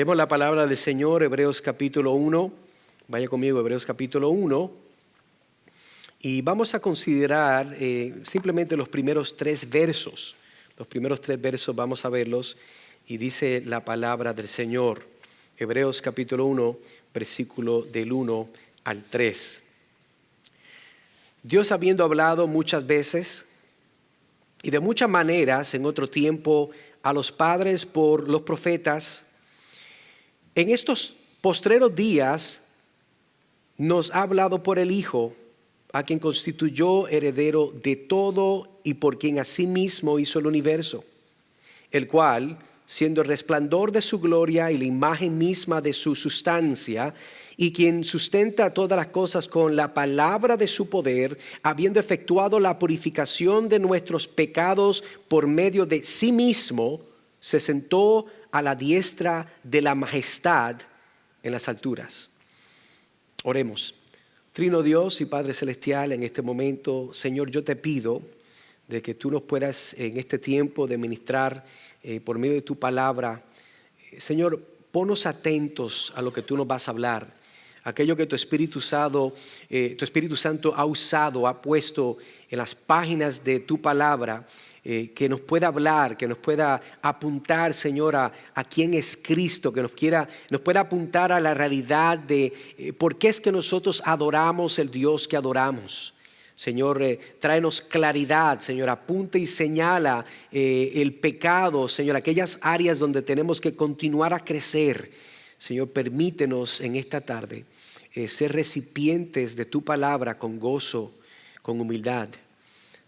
Leemos la palabra del Señor, Hebreos capítulo 1. Vaya conmigo, Hebreos capítulo 1. Y vamos a considerar simplemente los primeros 3 versos. Los primeros 3 versos vamos a verlos y dice la palabra del Señor. Hebreos capítulo 1, versículo del 1 al 3. Dios, habiendo hablado muchas veces y de muchas maneras en otro tiempo a los padres por los profetas, en estos postreros días nos ha hablado por el Hijo, a quien constituyó heredero de todo y por quien asimismo hizo el universo, el cual, siendo el resplandor de su gloria y la imagen misma de su sustancia, y quien sustenta todas las cosas con la palabra de su poder, habiendo efectuado la purificación de nuestros pecados por medio de sí mismo, se sentó a la diestra de la majestad en las alturas. Oremos. Trino Dios y Padre Celestial, en este momento, Señor, yo te pido de que tú nos puedas en este tiempo de ministrar por medio de tu palabra. Señor, ponnos atentos a lo que tú nos vas a hablar, aquello que tu Espíritu Santo ha usado, ha puesto en las páginas de tu palabra, que nos pueda hablar, que nos pueda apuntar, Señor, a quién es Cristo, que nos pueda apuntar a la realidad de por qué es que nosotros adoramos el Dios que adoramos. Señor, tráenos claridad, Señor, apunta y señala el pecado, Señor, aquellas áreas donde tenemos que continuar a crecer. Señor, permítenos en esta tarde ser recipientes de tu palabra con gozo, con humildad.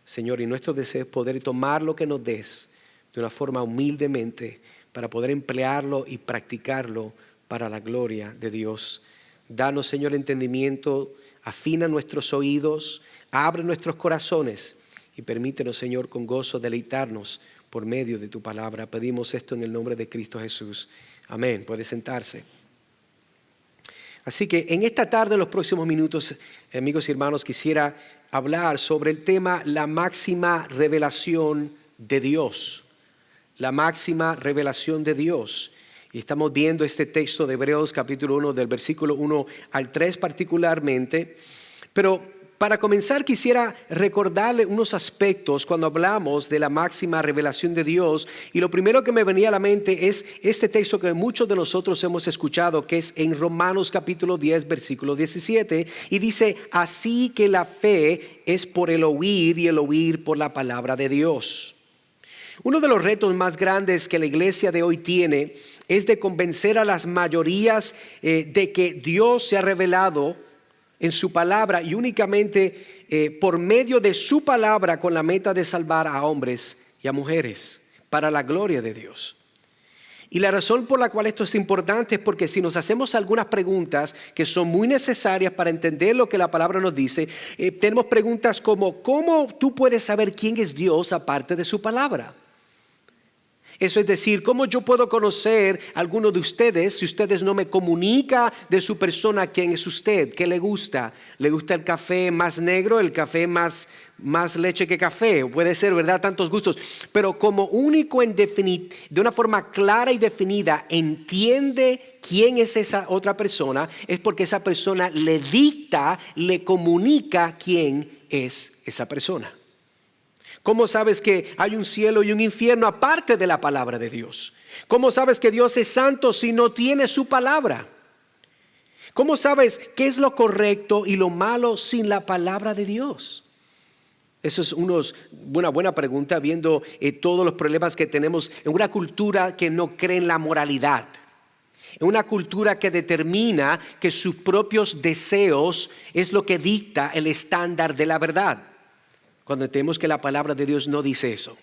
Señor, y nuestro deseo es poder tomar lo que nos des de una forma humildemente para poder emplearlo y practicarlo para la gloria de Dios. Danos, Señor, entendimiento, afina nuestros oídos, abre nuestros corazones y permítenos, Señor, con gozo deleitarnos por medio de tu palabra. Pedimos esto en el nombre de Cristo Jesús. Amén. Puede sentarse. Así que en esta tarde, en los próximos minutos, amigos y hermanos, quisiera hablar sobre el tema la máxima revelación de Dios. La máxima revelación de Dios. Y estamos viendo este texto de Hebreos capítulo 1 del versículo 1 al 3 particularmente. Pero para comenzar quisiera recordarle unos aspectos cuando hablamos de la máxima revelación de Dios. Y lo primero que me venía a la mente es este texto que muchos de nosotros hemos escuchado, que es en Romanos capítulo 10, versículo 17. Y dice, así que la fe es por el oír y el oír por la palabra de Dios. Uno de los retos más grandes que la iglesia de hoy tiene es de convencer a las mayorías de que Dios se ha revelado en su palabra y únicamente por medio de su palabra con la meta de salvar a hombres y a mujeres para la gloria de Dios. Y la razón por la cual esto es importante es porque si nos hacemos algunas preguntas que son muy necesarias para entender lo que la palabra nos dice, tenemos preguntas como ¿cómo tú puedes saber quién es Dios aparte de su palabra? Eso es decir, ¿cómo yo puedo conocer a alguno de ustedes si ustedes no me comunican de su persona quién es usted? ¿Qué le gusta? ¿Le gusta el café más negro, el café más leche que café? Puede ser, ¿verdad? Tantos gustos. Pero como único de una forma clara y definida, entiende quién es esa otra persona, es porque esa persona le dicta, le comunica quién es esa persona. ¿Cómo sabes que hay un cielo y un infierno aparte de la palabra de Dios? ¿Cómo sabes que Dios es santo si no tiene su palabra? ¿Cómo sabes qué es lo correcto y lo malo sin la palabra de Dios? Eso es una buena pregunta viendo todos los problemas que tenemos en una cultura que no cree en la moralidad. En una cultura que determina que sus propios deseos es lo que dicta el estándar de la verdad. Cuando entendemos que la palabra de Dios no dice eso.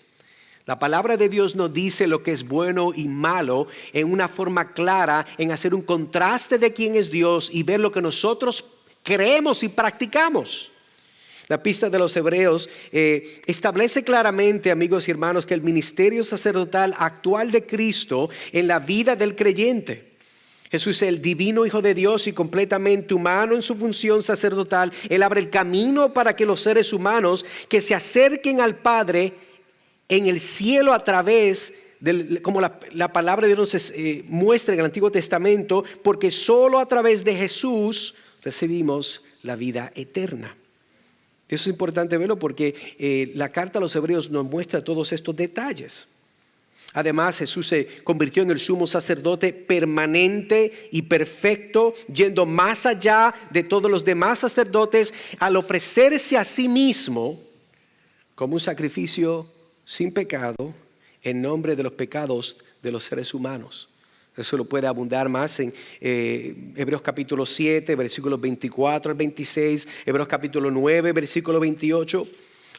La palabra de Dios nos dice lo que es bueno y malo en una forma clara, en hacer un contraste de quién es Dios y ver lo que nosotros creemos y practicamos. La epístola de los Hebreos establece claramente, amigos y hermanos, que el ministerio sacerdotal actual de Cristo en la vida del creyente. Jesús es el divino Hijo de Dios y completamente humano en su función sacerdotal. Él abre el camino para que los seres humanos que se acerquen al Padre en el cielo a través como la palabra de Dios nos muestra en el Antiguo Testamento, porque solo a través de Jesús recibimos la vida eterna. Eso es importante verlo porque la carta a los Hebreos nos muestra todos estos detalles. Además, Jesús se convirtió en el sumo sacerdote permanente y perfecto, yendo más allá de todos los demás sacerdotes al ofrecerse a sí mismo como un sacrificio sin pecado en nombre de los pecados de los seres humanos. Eso lo puede abundar más en Hebreos capítulo 7, versículos 24 al 26, Hebreos capítulo 9, versículo 28.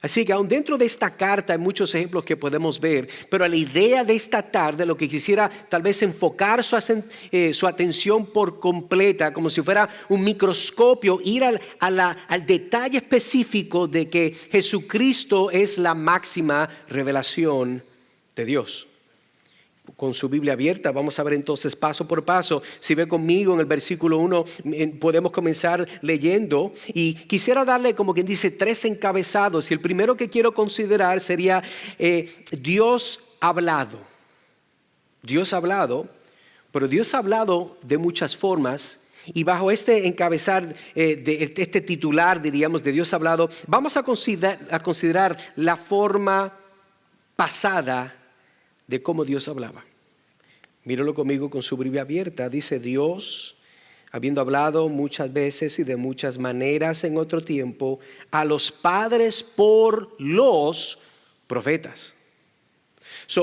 Así que aún dentro de esta carta hay muchos ejemplos que podemos ver, pero la idea de esta tarde, lo que quisiera tal vez enfocar su atención por completa, como si fuera un microscopio, ir al detalle específico de que Jesucristo es la máxima revelación de Dios. Con su Biblia abierta, vamos a ver entonces paso por paso. Si ve conmigo en el versículo 1, podemos comenzar leyendo. Y quisiera darle, como quien dice, 3 encabezados. Y el primero que quiero considerar sería Dios hablado. Dios hablado, pero Dios ha hablado de muchas formas. Y bajo este encabezar, este titular, diríamos, de Dios hablado, vamos a considerar la forma pasada de cómo Dios hablaba. Míralo conmigo con su Biblia abierta. Dice: Dios, habiendo hablado muchas veces y de muchas maneras en otro tiempo, a los padres por los profetas.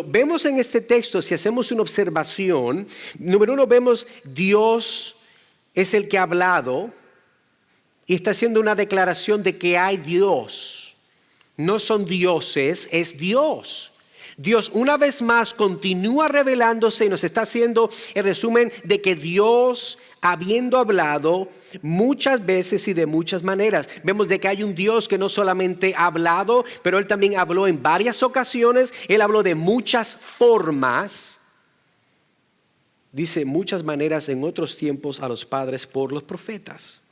Vemos en este texto, si hacemos una observación, número 1, vemos Dios es el que ha hablado y está haciendo una declaración de que hay Dios. No son dioses, es Dios. Dios una vez más continúa revelándose y nos está haciendo el resumen de que Dios, habiendo hablado muchas veces y de muchas maneras. Vemos de que hay un Dios que no solamente ha hablado, pero Él también habló en varias ocasiones. Él habló de muchas formas. Dice muchas maneras en otros tiempos a los padres por los profetas.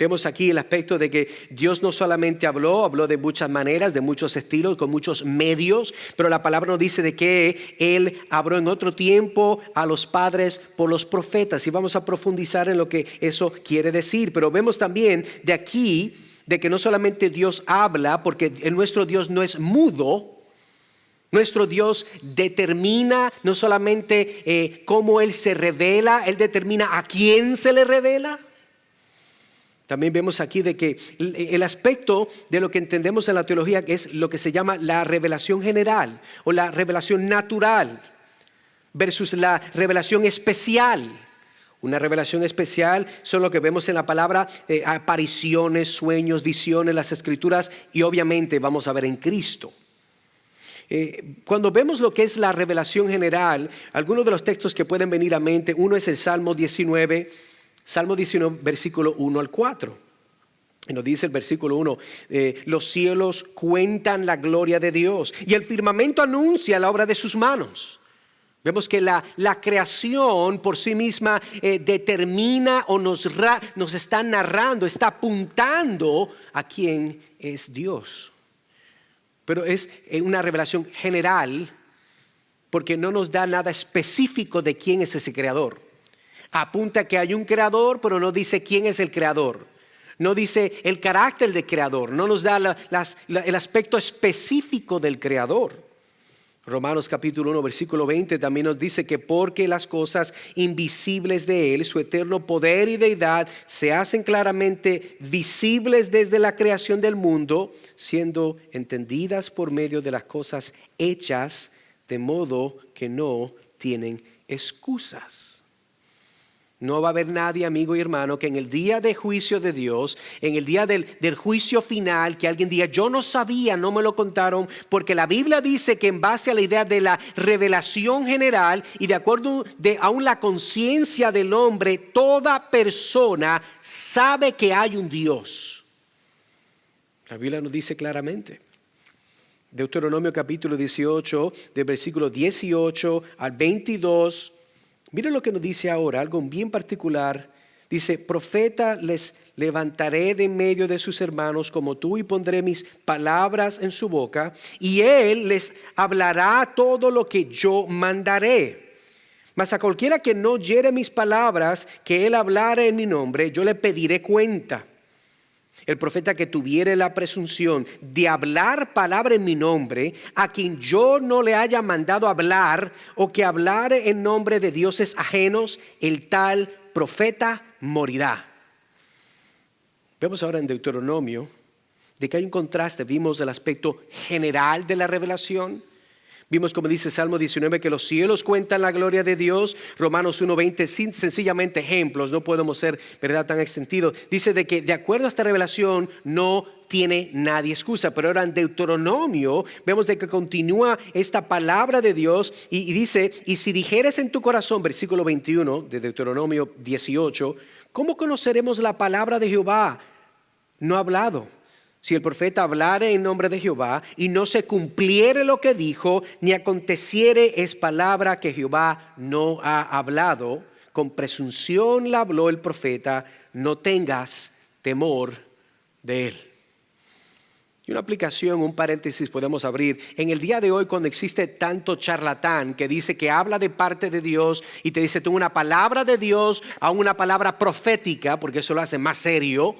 Vemos aquí el aspecto de que Dios no solamente habló de muchas maneras, de muchos estilos, con muchos medios, pero la palabra nos dice de que Él habló en otro tiempo a los padres por los profetas. Y vamos a profundizar en lo que eso quiere decir. Pero vemos también de aquí de que no solamente Dios habla, porque nuestro Dios no es mudo. Nuestro Dios determina no solamente cómo Él se revela, Él determina a quién se le revela. También vemos aquí de que el aspecto de lo que entendemos en la teología es lo que se llama la revelación general o la revelación natural versus la revelación especial. Una revelación especial son lo que vemos en la palabra, apariciones, sueños, visiones, las escrituras y obviamente vamos a ver en Cristo. Cuando vemos lo que es la revelación general, algunos de los textos que pueden venir a mente, uno es el Salmo 19, versículo 1 al 4. Y nos dice el versículo 1, los cielos cuentan la gloria de Dios y el firmamento anuncia la obra de sus manos. Vemos que la creación por sí misma determina o nos está narrando, está apuntando a quién es Dios. Pero es una revelación general porque no nos da nada específico de quién es ese creador. Apunta que hay un creador, pero no dice quién es el creador. No dice el carácter del creador. No nos da el aspecto específico del creador. Romanos capítulo 1, versículo 20 también nos dice que porque las cosas invisibles de Él, su eterno poder y deidad, se hacen claramente visibles desde la creación del mundo, siendo entendidas por medio de las cosas hechas, de modo que no tienen excusas. No va a haber nadie, amigo y hermano, que en el día de juicio de Dios, en el día del juicio final, que alguien diga, yo no sabía, no me lo contaron, porque la Biblia dice que en base a la idea de la revelación general y de acuerdo aún la conciencia del hombre, toda persona sabe que hay un Dios. La Biblia nos dice claramente. Deuteronomio capítulo 18, del versículo 18 al 22. Mira lo que nos dice ahora, algo bien particular Dice, profeta les levantaré de en medio de sus hermanos como tú y pondré mis palabras en su boca y él les hablará todo lo que yo mandaré. Mas a cualquiera que no oyere mis palabras, que él hablare en mi nombre, yo le pediré cuenta. El profeta que tuviere la presunción de hablar palabra en mi nombre, a quien yo no le haya mandado hablar, o que hablare en nombre de dioses ajenos, el tal profeta morirá. Vemos ahora en Deuteronomio de que hay un contraste. Vimos el aspecto general de la revelación. Vimos, como dice Salmo 19, que los cielos cuentan la gloria de Dios. Romanos 1:20, sencillamente ejemplos, no podemos ser, ¿verdad?, tan extendidos. Dice de que de acuerdo a esta revelación no tiene nadie excusa. Pero ahora en Deuteronomio vemos de que continúa esta palabra de Dios y dice, y si dijeres en tu corazón, versículo 21 de Deuteronomio 18, ¿cómo conoceremos la palabra de Jehová? No ha hablado. Si el profeta hablare en nombre de Jehová y no se cumpliere lo que dijo, ni aconteciere, es palabra que Jehová no ha hablado. Con presunción la habló el profeta, no tengas temor de él. Y una aplicación, un paréntesis podemos abrir. En el día de hoy, cuando existe tanto charlatán que dice que habla de parte de Dios y te dice, tengo una palabra de Dios, aún una palabra profética, porque eso lo hace más serio.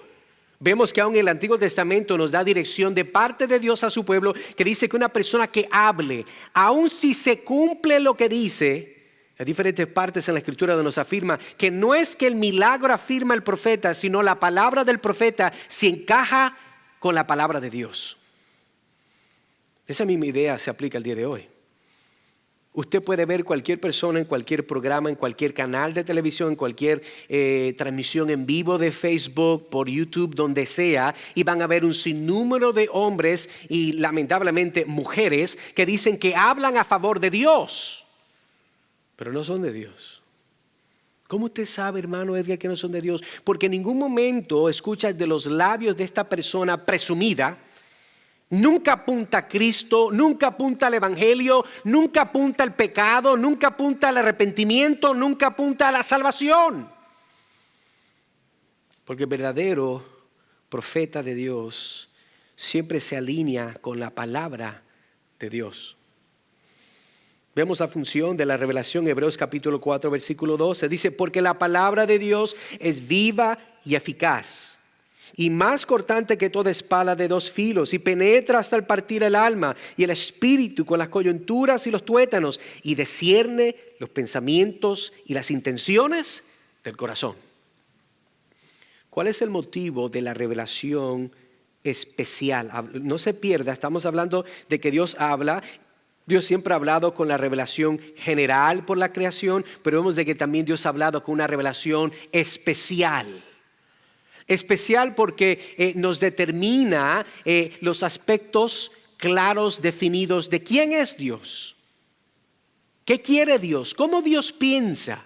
Vemos que aún el Antiguo Testamento nos da dirección de parte de Dios a su pueblo, que dice que una persona que hable, aun si se cumple lo que dice, hay diferentes partes en la Escritura donde nos afirma que no es que el milagro afirma el profeta, sino la palabra del profeta se encaja con la palabra de Dios. Esa misma idea se aplica el día de hoy. Usted puede ver cualquier persona en cualquier programa, en cualquier canal de televisión, en cualquier transmisión en vivo de Facebook, por YouTube, donde sea, y van a ver un sinnúmero de hombres y lamentablemente mujeres que dicen que hablan a favor de Dios, pero no son de Dios. ¿Cómo usted sabe, hermano Edgar, que no son de Dios? Porque en ningún momento escuchas de los labios de esta persona presumida. Nunca apunta a Cristo, nunca apunta al Evangelio, nunca apunta al pecado, nunca apunta al arrepentimiento, nunca apunta a la salvación. Porque el verdadero profeta de Dios siempre se alinea con la palabra de Dios. Vemos la función de la revelación, Hebreos capítulo 4, versículo 12. Dice, porque la palabra de Dios es viva y eficaz, y más cortante que toda espada de dos filos, y penetra hasta el partir el alma y el espíritu con las coyunturas y los tuétanos, y discierne los pensamientos y las intenciones del corazón. ¿Cuál es el motivo de la revelación especial? No se pierda, estamos hablando de que Dios habla. Dios siempre ha hablado con la revelación general por la creación, pero vemos de que también Dios ha hablado con una revelación especial. Especial porque nos determina los aspectos claros, definidos de quién es Dios. ¿Qué quiere Dios? ¿Cómo Dios piensa?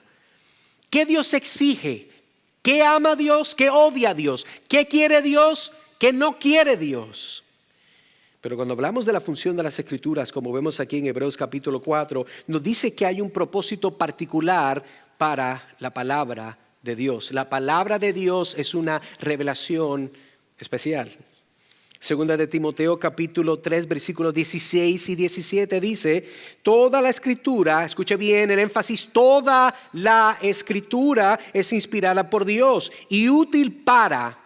¿Qué Dios exige? ¿Qué ama Dios? ¿Qué odia Dios? ¿Qué quiere Dios? ¿Qué no quiere Dios? Pero cuando hablamos de la función de las Escrituras, como vemos aquí en Hebreos capítulo 4, nos dice que hay un propósito particular para la palabra de Dios. La palabra de Dios es una revelación especial. Segunda de Timoteo capítulo 3 versículos 16 y 17 dice, toda la Escritura, escuche bien el énfasis, toda la Escritura es inspirada por Dios y útil para,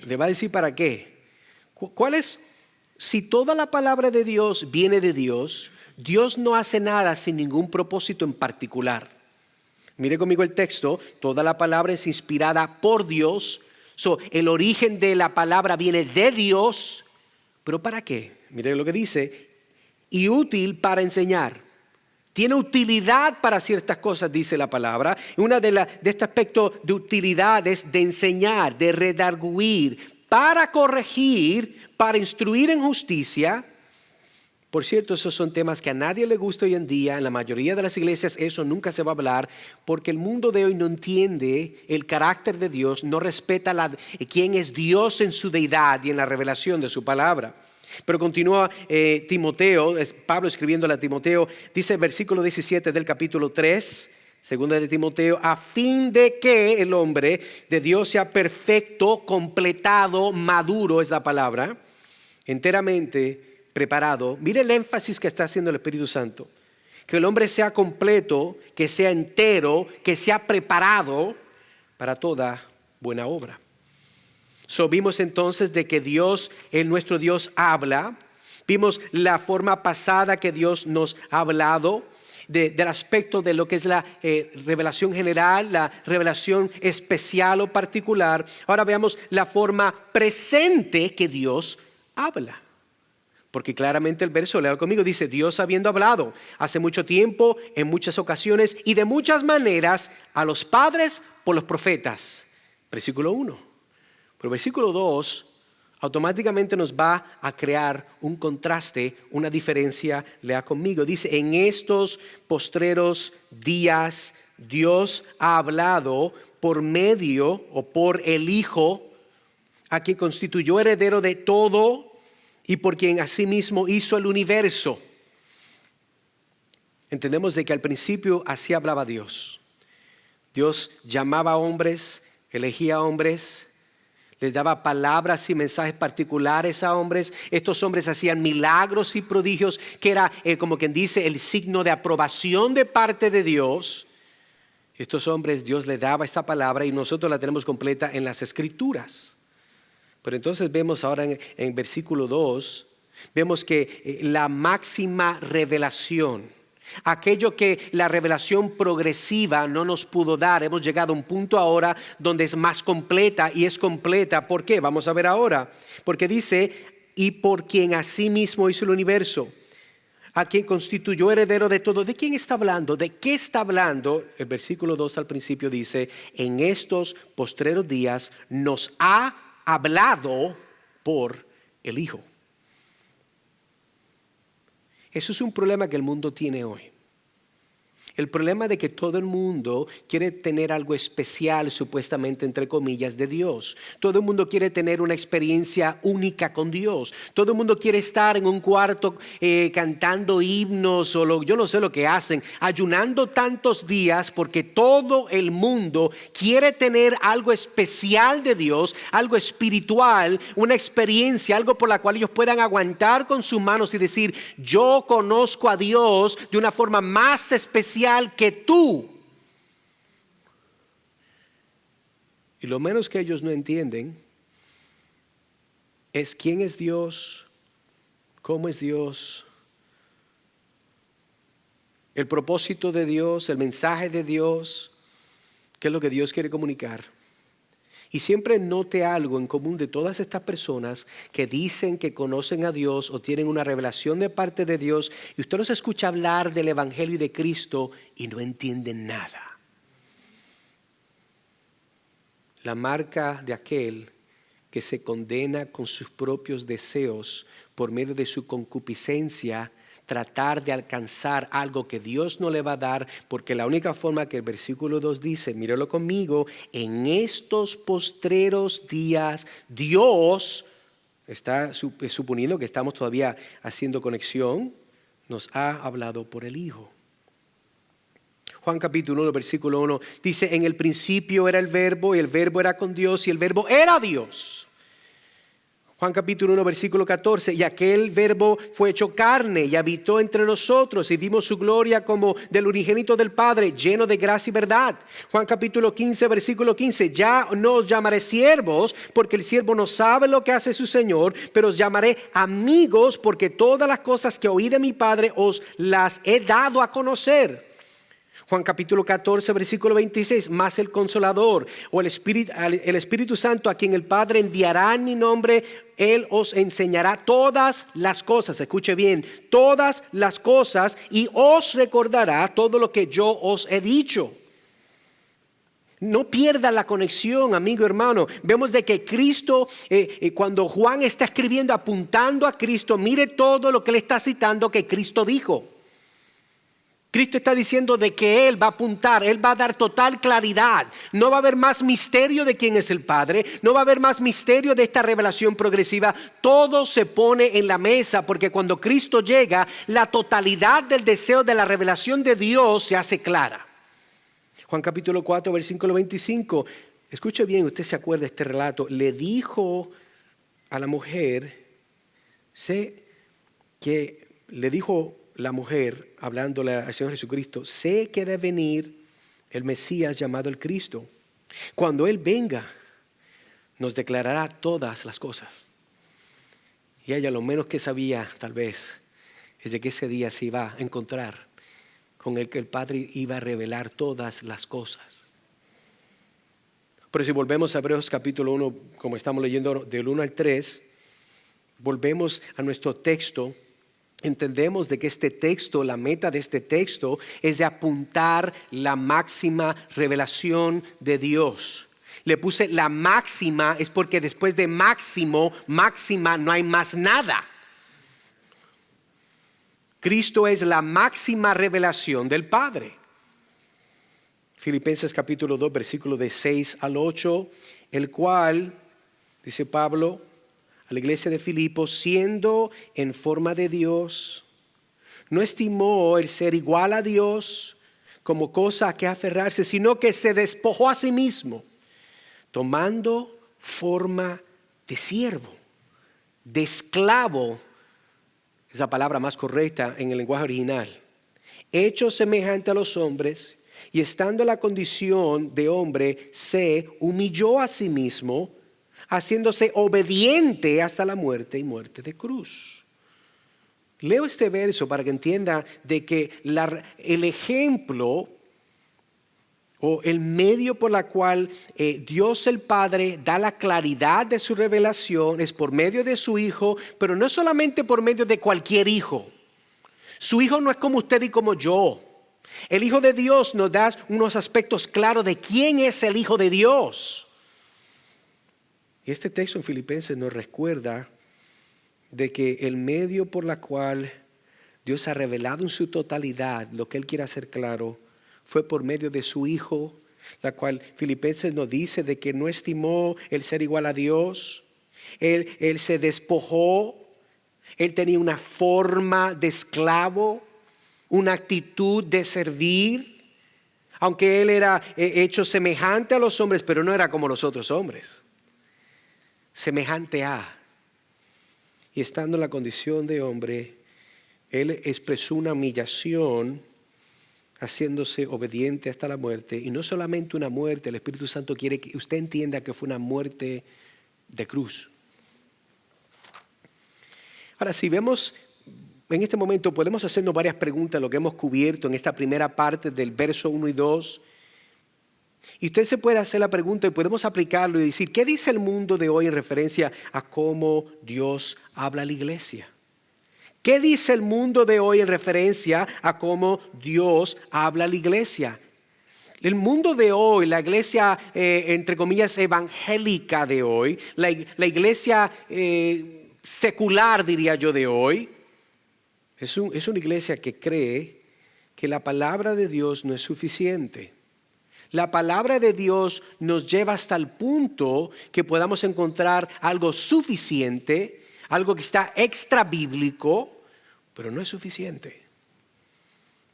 le va a decir para qué. ¿Cuál es? Si toda la palabra de Dios viene de Dios, Dios no hace nada sin ningún propósito en particular. Mire conmigo el texto, toda la palabra es inspirada por Dios. El origen de la palabra viene de Dios, pero ¿para qué? Mire lo que dice, y útil para enseñar. Tiene utilidad para ciertas cosas, dice la palabra. Una de este aspecto de utilidad es de enseñar, de redarguir, para corregir, para instruir en justicia. Por cierto, esos son temas que a nadie le gusta hoy en día. En la mayoría de las iglesias eso nunca se va a hablar porque el mundo de hoy no entiende el carácter de Dios, no respeta quién es Dios en su deidad y en la revelación de su palabra. Pero continúa Timoteo, Pablo escribiéndole a Timoteo, dice el versículo 17 del capítulo 3, Segunda de Timoteo, a fin de que el hombre de Dios sea perfecto, completado, maduro es la palabra, enteramente preparado. Mire el énfasis que está haciendo el Espíritu Santo. Que el hombre sea completo, que sea entero, que sea preparado para toda buena obra. Vimos entonces de que Dios, nuestro Dios, habla. Vimos la forma pasada que Dios nos ha hablado del aspecto de lo que es la revelación general, la revelación especial o particular. Ahora veamos la forma presente que Dios habla. Porque claramente el verso, lea conmigo, dice: Dios habiendo hablado hace mucho tiempo, en muchas ocasiones y de muchas maneras a los padres por los profetas. Versículo 1. Pero versículo 2 automáticamente nos va a crear un contraste, una diferencia. Lea conmigo. Dice: en estos postreros días Dios ha hablado por medio o por el Hijo, a quien constituyó heredero de todo y por quien asimismo hizo el universo. Entendemos de que al principio así hablaba Dios. Dios llamaba a hombres, elegía a hombres, les daba palabras y mensajes particulares a hombres. Estos hombres hacían milagros y prodigios, que era como quien dice el signo de aprobación de parte de Dios. Estos hombres, Dios les daba esta palabra y nosotros la tenemos completa en las Escrituras. Pero entonces vemos ahora en versículo 2, vemos que la máxima revelación, aquello que la revelación progresiva no nos pudo dar, hemos llegado a un punto ahora donde es más completa y es completa. ¿Por qué? Vamos a ver ahora. Porque dice: y por quien asimismo hizo el universo, a quien constituyó heredero de todo. ¿De quién está hablando? ¿De qué está hablando? El versículo 2 al principio dice: en estos postreros días nos ha hablado por el Hijo. Eso es un problema que el mundo tiene hoy. El problema de que todo el mundo quiere tener algo especial, supuestamente entre comillas, de Dios. Todo el mundo quiere tener una experiencia única con Dios. Todo el mundo quiere estar en un cuarto cantando himnos o yo no sé lo que hacen, ayunando tantos días, porque todo el mundo quiere tener algo especial de Dios, algo espiritual, una experiencia, algo por la cual ellos puedan aguantar con sus manos y decir: yo conozco a Dios de una forma más especial que tú. Y lo menos que ellos no entienden es quién es Dios, cómo es Dios, el propósito de Dios, el mensaje de Dios, qué es lo que Dios quiere comunicar. Y siempre note algo en común de todas estas personas que dicen que conocen a Dios o tienen una revelación de parte de Dios, y usted los escucha hablar del Evangelio y de Cristo y no entienden nada. La marca de aquel que se condena con sus propios deseos por medio de su concupiscencia, tratar de alcanzar algo que Dios no le va a dar, porque la única forma que el versículo 2 dice, míralo conmigo: en estos postreros días Dios, está suponiendo que estamos todavía haciendo conexión, nos ha hablado por el Hijo. Juan capítulo 1, versículo 1 dice: en el principio era el Verbo, y el Verbo era con Dios, y el Verbo era Dios. Juan capítulo 1, versículo 14, y aquel Verbo fue hecho carne y habitó entre nosotros, y vimos su gloria como del unigénito del Padre, lleno de gracia y verdad. Juan capítulo 15, versículo 15, ya no os llamaré siervos, porque el siervo no sabe lo que hace su Señor, pero os llamaré amigos, porque todas las cosas que oí de mi Padre os las he dado a conocer. Juan capítulo 14, versículo 26, más el Consolador o el Espíritu Santo, a quien el Padre enviará en mi nombre, Él os enseñará todas las cosas, escuche bien, todas las cosas, y os recordará todo lo que yo os he dicho. No pierda la conexión, amigo, hermano. Vemos de que Cristo, cuando Juan está escribiendo apuntando a Cristo, mire todo lo que le está citando que Cristo dijo. Cristo está diciendo de que Él va a apuntar, Él va a dar total claridad. No va a haber más misterio de quién es el Padre, no va a haber más misterio de esta revelación progresiva. Todo se pone en la mesa, porque cuando Cristo llega, la totalidad del deseo de la revelación de Dios se hace clara. Juan capítulo 4, versículo 25. Escuche bien, usted se acuerda de este relato. Le dijo a la mujer, le dijo la mujer, hablándole al Señor Jesucristo, sé que debe venir el Mesías llamado el Cristo. Cuando Él venga, nos declarará todas las cosas. Y ella lo menos que sabía, tal vez, es de que ese día se iba a encontrar con el que el Padre iba a revelar todas las cosas. Pero si volvemos a Hebreos capítulo 1, como estamos leyendo del 1 al 3, volvemos a nuestro texto, entendemos de que este texto, la meta de este texto es de apuntar la máxima revelación de Dios. Le puse la máxima, es porque después de máximo, máxima, no hay más nada. Cristo es la máxima revelación del Padre. Filipenses capítulo 2, versículo de 6 al 8, el cual, dice Pablo, a la iglesia de Filipos, siendo en forma de Dios, no estimó el ser igual a Dios como cosa a que aferrarse, sino que se despojó a sí mismo, tomando forma de siervo, de esclavo, es la palabra más correcta en el lenguaje original, hecho semejante a los hombres, y estando en la condición de hombre, se humilló a sí mismo, haciéndose obediente hasta la muerte y muerte de cruz. Leo este verso para que entienda de que el ejemplo o el medio por la cual Dios el Padre da la claridad de su revelación es por medio de su Hijo, pero no solamente por medio de cualquier hijo. Su Hijo no es como usted y como yo. El Hijo de Dios nos da unos aspectos claros de quién es el Hijo de Dios. Y este texto en Filipenses nos recuerda de que el medio por la cual Dios ha revelado en su totalidad lo que Él quiere hacer claro fue por medio de su Hijo, la cual Filipenses nos dice de que no estimó el ser igual a Dios. Él se despojó, Él tenía una forma de esclavo, una actitud de servir, aunque Él era hecho semejante a los hombres, pero no era como los otros hombres. Semejante a. Y estando en la condición de hombre, Él expresó una humillación, haciéndose obediente hasta la muerte. Y no solamente una muerte, el Espíritu Santo quiere que usted entienda que fue una muerte de cruz. Ahora, si vemos en este momento, podemos hacernos varias preguntas, lo que hemos cubierto en esta primera parte del verso 1 y 2. Y usted se puede hacer la pregunta y podemos aplicarlo y decir, ¿qué dice el mundo de hoy en referencia a cómo Dios habla a la iglesia? ¿Qué dice el mundo de hoy en referencia a cómo Dios habla a la iglesia? El mundo de hoy, la iglesia, entre comillas, evangélica de hoy, la iglesia secular, diría yo, de hoy, es una iglesia que cree que la palabra de Dios no es suficiente. La palabra de Dios nos lleva hasta el punto que podamos encontrar algo suficiente, algo que está extra bíblico, pero no es suficiente.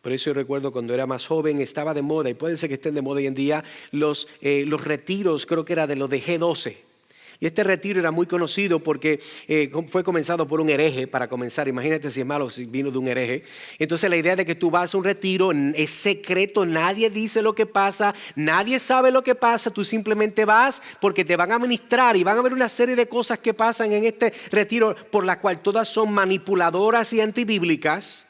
Por eso yo recuerdo cuando era más joven, estaba de moda, y puede ser que estén de moda hoy en día, los retiros, creo que era de los de G12. Y este retiro era muy conocido porque fue comenzado por un hereje para comenzar. Imagínate si es malo si vino de un hereje. Entonces la idea de que tú vas a un retiro es secreto, nadie dice lo que pasa, nadie sabe lo que pasa, tú simplemente vas porque te van a ministrar y van a ver una serie de cosas que pasan en este retiro por la cual todas son manipuladoras y antibíblicas,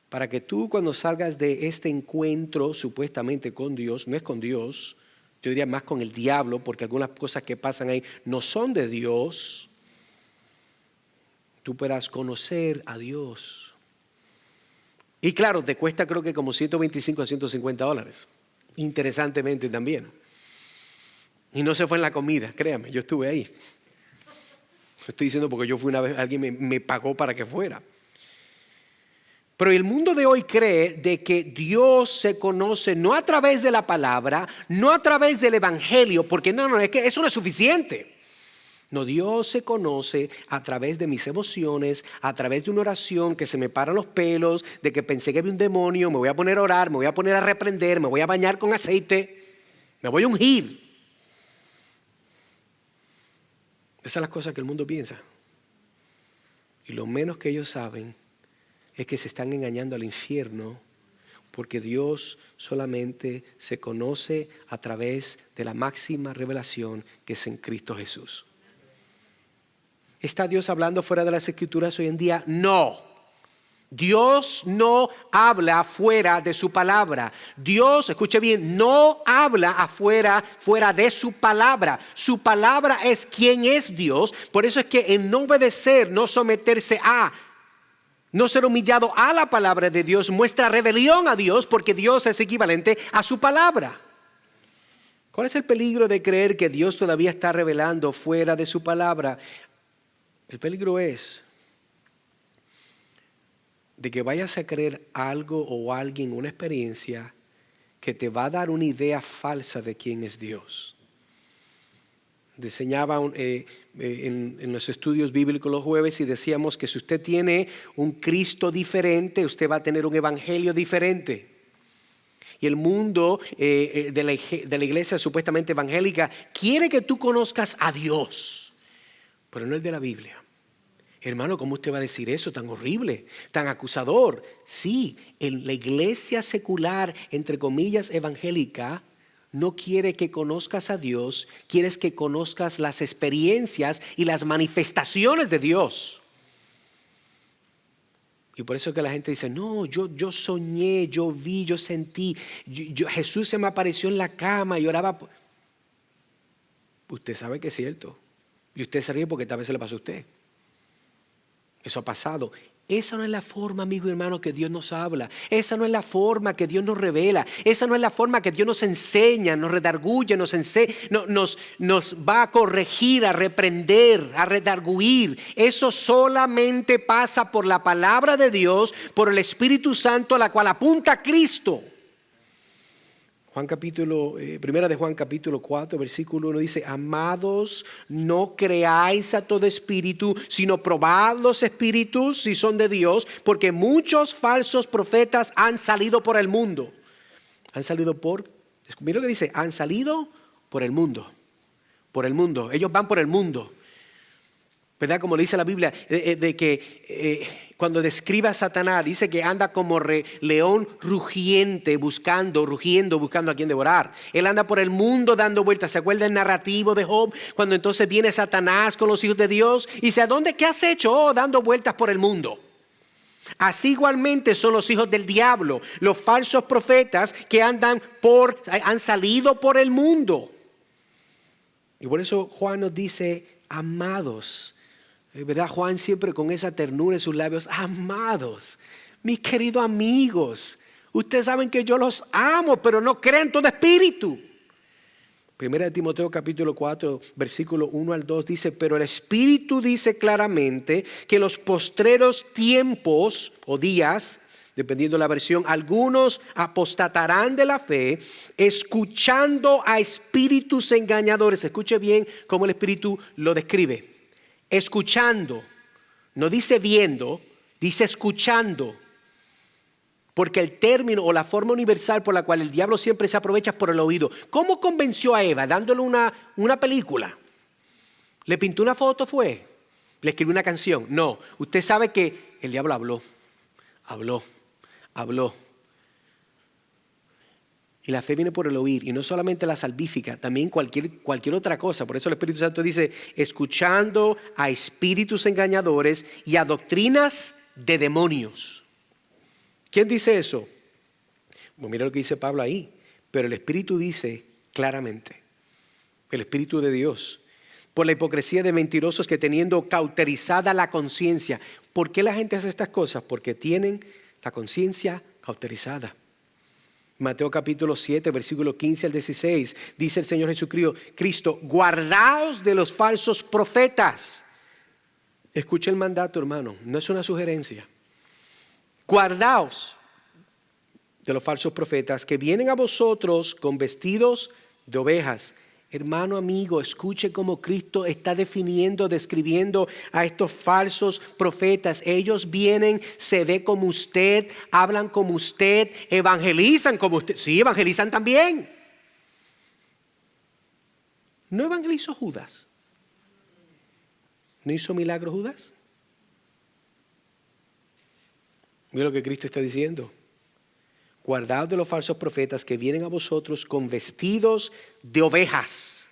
para que tú cuando salgas de este encuentro supuestamente con Dios, no es con Dios, yo diría más con el diablo, porque algunas cosas que pasan ahí no son de Dios, tú puedas conocer a Dios. Y claro, te cuesta creo que como $125 a $150, interesantemente también. Y no se fue en la comida, créame, yo estuve ahí. Estoy diciendo porque yo fui una vez, alguien me pagó para que fuera. Pero el mundo de hoy cree de que Dios se conoce no a través de la palabra, no a través del evangelio, porque no, es que eso no es suficiente. No, Dios se conoce a través de mis emociones, a través de una oración que se me paran los pelos, de que pensé que había un demonio, me voy a poner a orar, me voy a poner a reprender, me voy a bañar con aceite, me voy a ungir. Esas son las cosas que el mundo piensa. Y lo menos que ellos saben es que se están engañando al infierno, porque Dios solamente se conoce a través de la máxima revelación que es en Cristo Jesús. ¿Está Dios hablando fuera de las Escrituras hoy en día? No. Dios no habla fuera de su palabra. Dios, escuche bien, no habla fuera de su palabra. Su palabra es quién es Dios. Por eso es que en no obedecer, no someterse a, no ser humillado a la palabra de Dios, muestra rebelión a Dios, porque Dios es equivalente a su palabra. ¿Cuál es el peligro de creer que Dios todavía está revelando fuera de su palabra? El peligro es de que vayas a creer algo o alguien, una experiencia que te va a dar una idea falsa de quién es Dios. Enseñaba en los estudios bíblicos los jueves y decíamos que si usted tiene un Cristo diferente, usted va a tener un evangelio diferente. Y el mundo de la iglesia supuestamente evangélica quiere que tú conozcas a Dios, pero no el de la Biblia. Hermano, ¿cómo usted va a decir eso tan horrible, tan acusador? Sí, en la iglesia secular, entre comillas, evangélica, no quiere que conozcas a Dios, quieres que conozcas las experiencias y las manifestaciones de Dios. Y por eso es que la gente dice, no, yo soñé, yo vi, yo sentí, Jesús se me apareció en la cama y oraba. Usted sabe que es cierto. Y usted se ríe porque tal vez se le pasó a usted. Eso ha pasado. Esa no es la forma, amigo y hermano, que Dios nos habla. Esa no es la forma que Dios nos revela. Esa no es la forma que Dios nos enseña, nos redarguye, nos va a corregir, a reprender, a redarguir. Eso solamente pasa por la palabra de Dios, por el Espíritu Santo, a la cual apunta a Cristo. Primera de Juan capítulo 4, versículo 1 dice, amados, no creáis a todo espíritu, sino probad los espíritus si son de Dios, porque muchos falsos profetas han salido por el mundo. Mira lo que dice, han salido por el mundo. Por el mundo, ellos van por el mundo. ¿Verdad? Como le dice la Biblia, de que cuando describe a Satanás, dice que anda como león rugiente, rugiendo, buscando a quien devorar. Él anda por el mundo dando vueltas. ¿Se acuerda el narrativo de Job? Cuando entonces viene Satanás con los hijos de Dios y dice, ¿qué has hecho? Oh, dando vueltas por el mundo. Así igualmente son los hijos del diablo, los falsos profetas que han salido por el mundo. Y por eso Juan nos dice, amados. ¿Verdad? Juan siempre con esa ternura en sus labios, amados, mis queridos amigos, ustedes saben que yo los amo, pero no crean todo espíritu. Primera de Timoteo capítulo 4, versículo 1 al 2 dice, pero el Espíritu dice claramente que en los postreros tiempos o días, dependiendo de la versión, algunos apostatarán de la fe, escuchando a espíritus engañadores. Escuche bien cómo el Espíritu lo describe. Escuchando, no dice viendo, dice escuchando. Porque el término o la forma universal por la cual el diablo siempre se aprovecha es por el oído. ¿Cómo convenció a Eva? Dándole una película. ¿Le pintó una foto fue? ¿Le escribió una canción? No. Usted sabe que el diablo habló. Y la fe viene por el oír, y no solamente la salvífica, también cualquier otra cosa. Por eso el Espíritu Santo dice, escuchando a espíritus engañadores y a doctrinas de demonios. ¿Quién dice eso? Bueno, mira lo que dice Pablo ahí. Pero el Espíritu dice claramente, el Espíritu de Dios, por la hipocresía de mentirosos que teniendo cauterizada la conciencia. ¿Por qué la gente hace estas cosas? Porque tienen la conciencia cauterizada. Mateo capítulo 7, versículo 15 al 16, dice el Señor Jesucristo, guardaos de los falsos profetas. Escucha el mandato, hermano, no es una sugerencia. Guardaos de los falsos profetas que vienen a vosotros con vestidos de ovejas Hermano, amigo, escuche cómo Cristo está definiendo, describiendo a estos falsos profetas. Ellos vienen, se ve como usted, hablan como usted, evangelizan como usted. Sí, evangelizan también. ¿No evangelizó Judas? ¿No hizo milagro Judas? Mira lo que Cristo está diciendo. Guardaos de los falsos profetas que vienen a vosotros con vestidos de ovejas,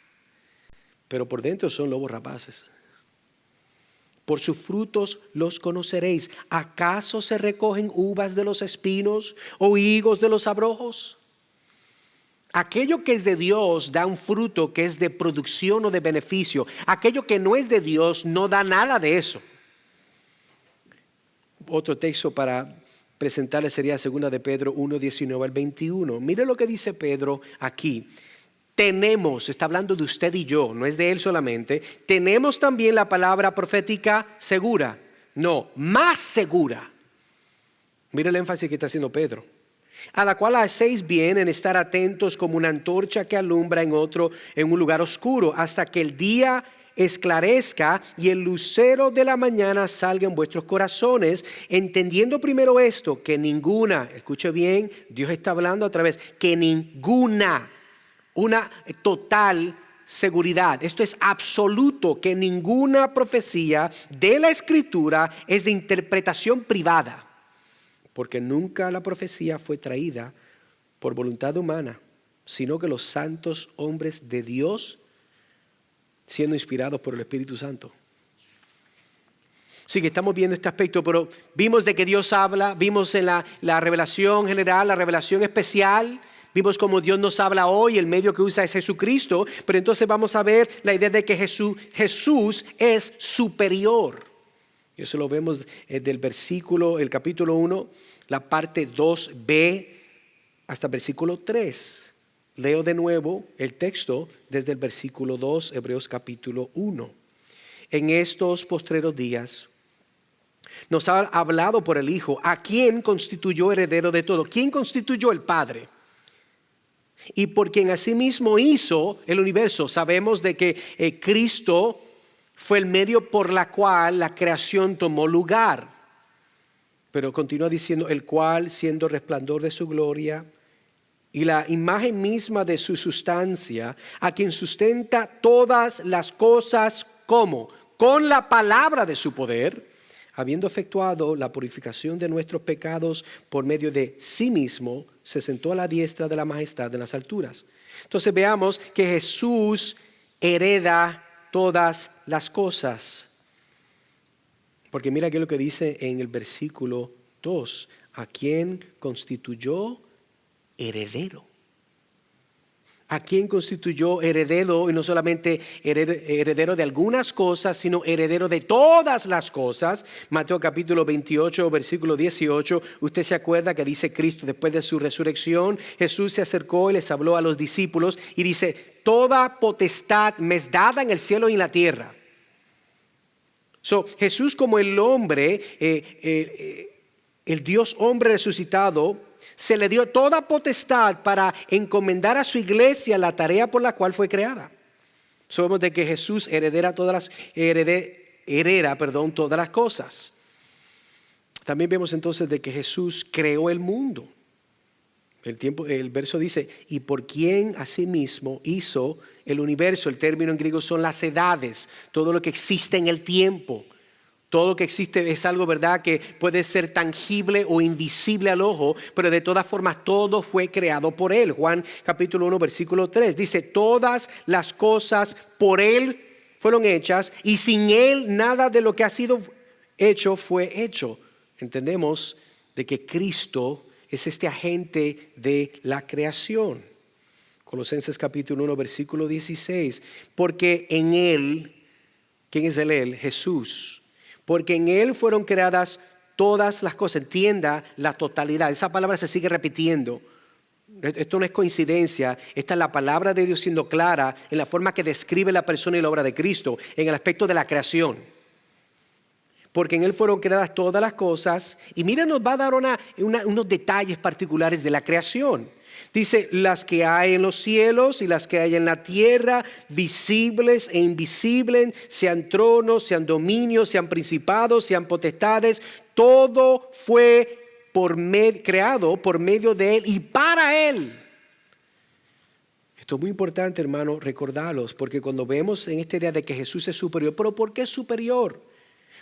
pero por dentro son lobos rapaces. Por sus frutos los conoceréis. ¿Acaso se recogen uvas de los espinos o higos de los abrojos? Aquello que es de Dios da un fruto que es de producción o de beneficio. Aquello que no es de Dios no da nada de eso. Otro texto para presentarle sería 2 de Pedro 1, 19 al 21. Mire lo que dice Pedro aquí. Tenemos, está hablando de usted y yo, no es de él solamente. Tenemos también la palabra profética segura. No, más segura. Mire el énfasis que está haciendo Pedro. A la cual hacéis bien en estar atentos como una antorcha que alumbra en un lugar oscuro, hasta que el día esclarezca y el lucero de la mañana salga en vuestros corazones, entendiendo primero esto, que ninguna, escuche bien, Dios está hablando a través, que ninguna, una total seguridad, esto es absoluto, que ninguna profecía de la Escritura es de interpretación privada, porque nunca la profecía fue traída por voluntad humana, sino que los santos hombres de Dios siendo inspirados por el Espíritu Santo. Sí que estamos viendo este aspecto, pero vimos de que Dios habla, vimos en la revelación general, la revelación especial, vimos cómo Dios nos habla hoy, el medio que usa es Jesucristo, pero entonces vamos a ver la idea de que Jesús es superior. Y eso lo vemos del versículo, el capítulo 1, la parte 2b hasta el versículo 3. Leo de nuevo el texto desde el versículo 2, Hebreos capítulo 1. En estos postreros días nos ha hablado por el Hijo, a quien constituyó heredero de todo. ¿Quién constituyó? El Padre. Y por quien asimismo hizo el universo. Sabemos de que Cristo fue el medio por la cual la creación tomó lugar. Pero continúa diciendo, el cual siendo resplandor de su gloria y la imagen misma de su sustancia, a quien sustenta todas las cosas, ¿cómo? Con la palabra de su poder, habiendo efectuado la purificación de nuestros pecados por medio de sí mismo, se sentó a la diestra de la majestad en las alturas. Entonces veamos que Jesús hereda todas las cosas. Porque mira aquí lo que dice en el versículo 2, a quien constituyó heredero. ¿A quién constituyó heredero? Y no solamente heredero de algunas cosas, sino heredero de todas las cosas. Mateo capítulo 28, versículo 18. Usted se acuerda que dice Cristo después de su resurrección. Jesús se acercó y les habló a los discípulos y dice, toda potestad me es dada en el cielo y en la tierra. Jesús como el hombre, el Dios hombre resucitado, se le dio toda potestad para encomendar a su iglesia la tarea por la cual fue creada. Sabemos de que Jesús hereda todas las cosas. También vemos entonces de que Jesús creó el mundo. El verso dice, y por quien asimismo hizo el universo. El término en griego son las edades, todo lo que existe en el tiempo. Todo lo que existe es algo, ¿verdad?, que puede ser tangible o invisible al ojo, pero de todas formas todo fue creado por Él. Juan capítulo 1, versículo 3 dice, todas las cosas por Él fueron hechas y sin Él nada de lo que ha sido hecho fue hecho. Entendemos de que Cristo es este agente de la creación. Colosenses capítulo 1, versículo 16, porque en Él, ¿quién es el Él? Jesús. Porque en Él fueron creadas todas las cosas. Entienda la totalidad. Esa palabra se sigue repitiendo. Esto no es coincidencia. Esta es la palabra de Dios siendo clara en la forma que describe la persona y la obra de Cristo, en el aspecto de la creación. Porque en Él fueron creadas todas las cosas. Y mira, nos va a dar unos detalles particulares de la creación. Dice, las que hay en los cielos y las que hay en la tierra, visibles e invisibles, sean tronos, sean dominios, sean principados, sean potestades, todo fue creado por medio de Él y para Él. Esto es muy importante, hermano, recordarlos, porque cuando vemos en esta idea de que Jesús es superior, ¿pero por qué es superior?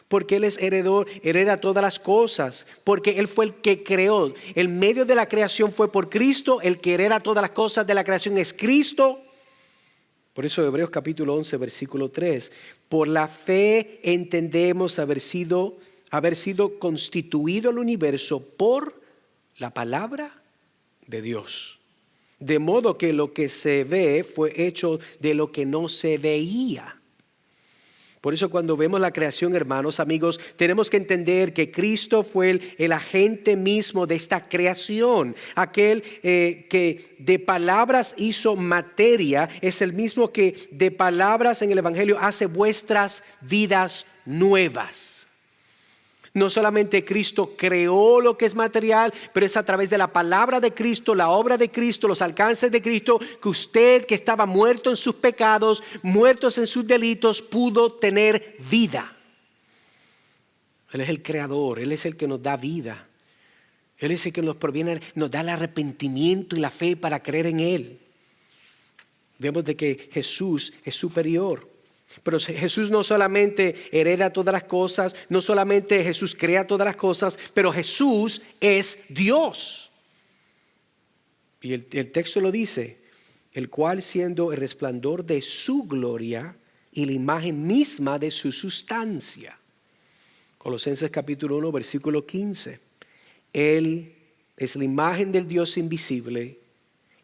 Porque Él es heredor, hereda todas las cosas, porque Él fue el que creó. El medio de la creación fue por Cristo, el que hereda todas las cosas de la creación es Cristo. Por eso Hebreos capítulo 11, versículo 3, por la fe entendemos haber sido constituido el universo por la palabra de Dios. De modo que lo que se ve fue hecho de lo que no se veía. Por eso cuando vemos la creación, hermanos, amigos, tenemos que entender que Cristo fue el agente mismo de esta creación. Aquel que de palabras hizo materia es el mismo que de palabras en el Evangelio hace vuestras vidas nuevas. No solamente Cristo creó lo que es material, pero es a través de la palabra de Cristo, la obra de Cristo, los alcances de Cristo, que usted que estaba muerto en sus pecados, muertos en sus delitos, pudo tener vida. Él es el creador, Él es el que nos da vida. Él es el que nos proviene, nos da el arrepentimiento y la fe para creer en Él. Vemos de que Jesús es superior. Pero Jesús no solamente hereda todas las cosas, no solamente Jesús crea todas las cosas, pero Jesús es Dios. Y el texto lo dice, el cual siendo el resplandor de su gloria y la imagen misma de su sustancia. Colosenses capítulo 1, versículo 15. Él es la imagen del Dios invisible,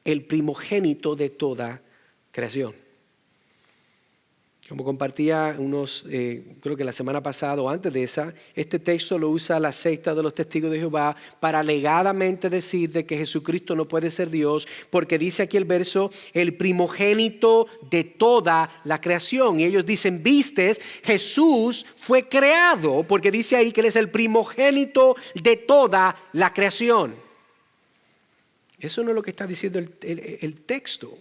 el primogénito de toda creación. Como compartía creo que la semana pasada o antes de esa, este texto lo usa la secta de los testigos de Jehová para alegadamente decir de que Jesucristo no puede ser Dios, porque dice aquí el verso, el primogénito de toda la creación. Y ellos dicen, vistes, Jesús fue creado, porque dice ahí que Él es el primogénito de toda la creación. Eso no es lo que está diciendo el texto.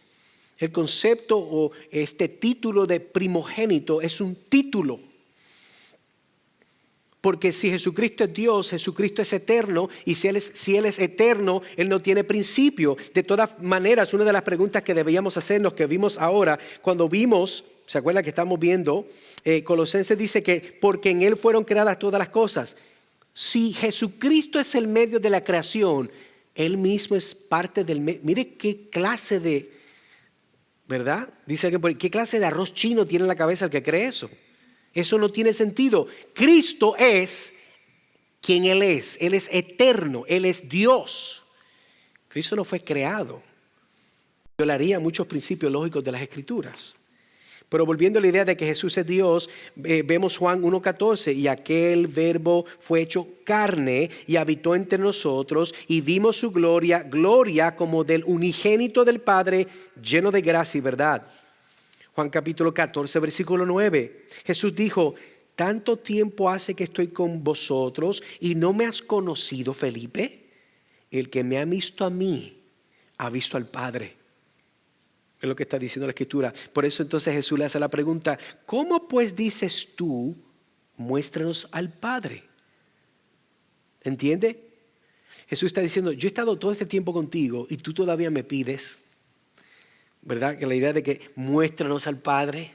El concepto o este título de primogénito es un título. Porque si Jesucristo es Dios, Jesucristo es eterno. Y si Él es eterno, Él no tiene principio. De todas maneras, una de las preguntas que debíamos hacernos, que vimos ahora, cuando vimos, ¿se acuerdan que estamos viendo? Colosenses dice que porque en Él fueron creadas todas las cosas. Si Jesucristo es el medio de la creación, Él mismo es parte del medio. Mire qué clase de... ¿Verdad? Dice alguien, ¿qué clase de arroz chino tiene en la cabeza el que cree eso? Eso no tiene sentido. Cristo es quien Él es. Él es eterno. Él es Dios. Cristo no fue creado. Violaría muchos principios lógicos de las Escrituras. Pero volviendo a la idea de que Jesús es Dios, vemos Juan 1:14, y aquel verbo fue hecho carne y habitó entre nosotros y vimos su gloria, gloria como del unigénito del Padre, lleno de gracia y verdad. Juan capítulo 14, versículo 9. Jesús dijo, tanto tiempo hace que estoy con vosotros y no me has conocido, Felipe. El que me ha visto a mí, ha visto al Padre. Es lo que está diciendo la Escritura. Por eso entonces Jesús le hace la pregunta, ¿cómo pues dices tú, muéstranos al Padre? ¿Entiende? Jesús está diciendo, yo he estado todo este tiempo contigo y tú todavía me pides. ¿Verdad? Que la idea de que muéstranos al Padre.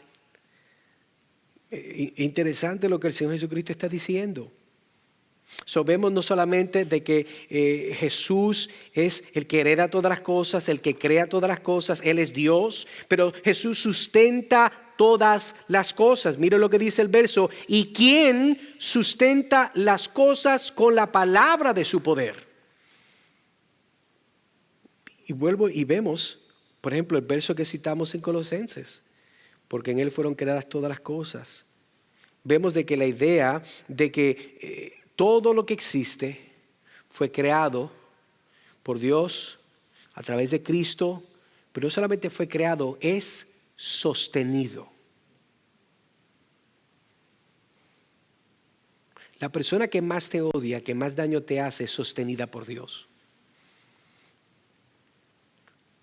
Interesante lo que el Señor Jesucristo está diciendo. Vemos no solamente de que Jesús es el que hereda todas las cosas, el que crea todas las cosas, Él es Dios, pero Jesús sustenta todas las cosas. Mire lo que dice el verso, ¿y quién sustenta las cosas con la palabra de su poder? Y vuelvo y vemos, por ejemplo, el verso que citamos en Colosenses, porque en Él fueron creadas todas las cosas. Vemos de que la idea de que todo lo que existe fue creado por Dios a través de Cristo, pero no solamente fue creado, es sostenido. La persona que más te odia, que más daño te hace, es sostenida por Dios.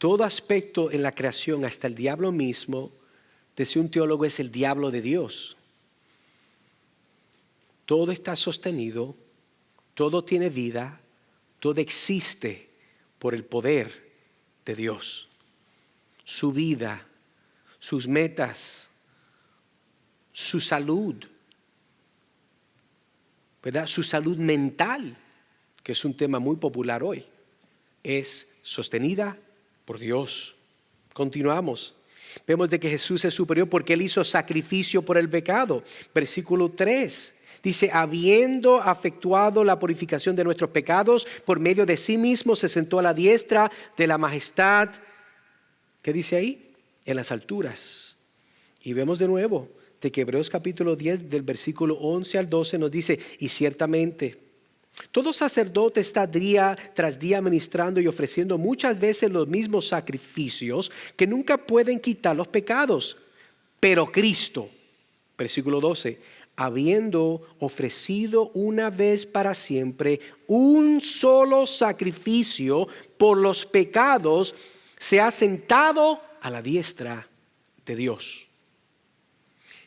todo aspecto en la creación, hasta el diablo mismo, decía un teólogo, es el diablo de Dios. Todo está sostenido, todo tiene vida, todo existe por el poder de Dios. Su vida, sus metas, su salud, ¿verdad? Su salud mental, que es un tema muy popular hoy, es sostenida por Dios. Continuamos. Vemos de que Jesús es superior porque Él hizo sacrificio por el pecado. Versículo 3. Dice, habiendo efectuado la purificación de nuestros pecados, por medio de sí mismo se sentó a la diestra de la majestad. ¿Qué dice ahí? En las alturas. Y vemos de nuevo de que Hebreos capítulo 10 del versículo 11 al 12 nos dice, y ciertamente todo sacerdote está día tras día ministrando y ofreciendo muchas veces los mismos sacrificios que nunca pueden quitar los pecados. Pero Cristo, versículo 12, habiendo ofrecido una vez para siempre un solo sacrificio por los pecados, se ha sentado a la diestra de Dios.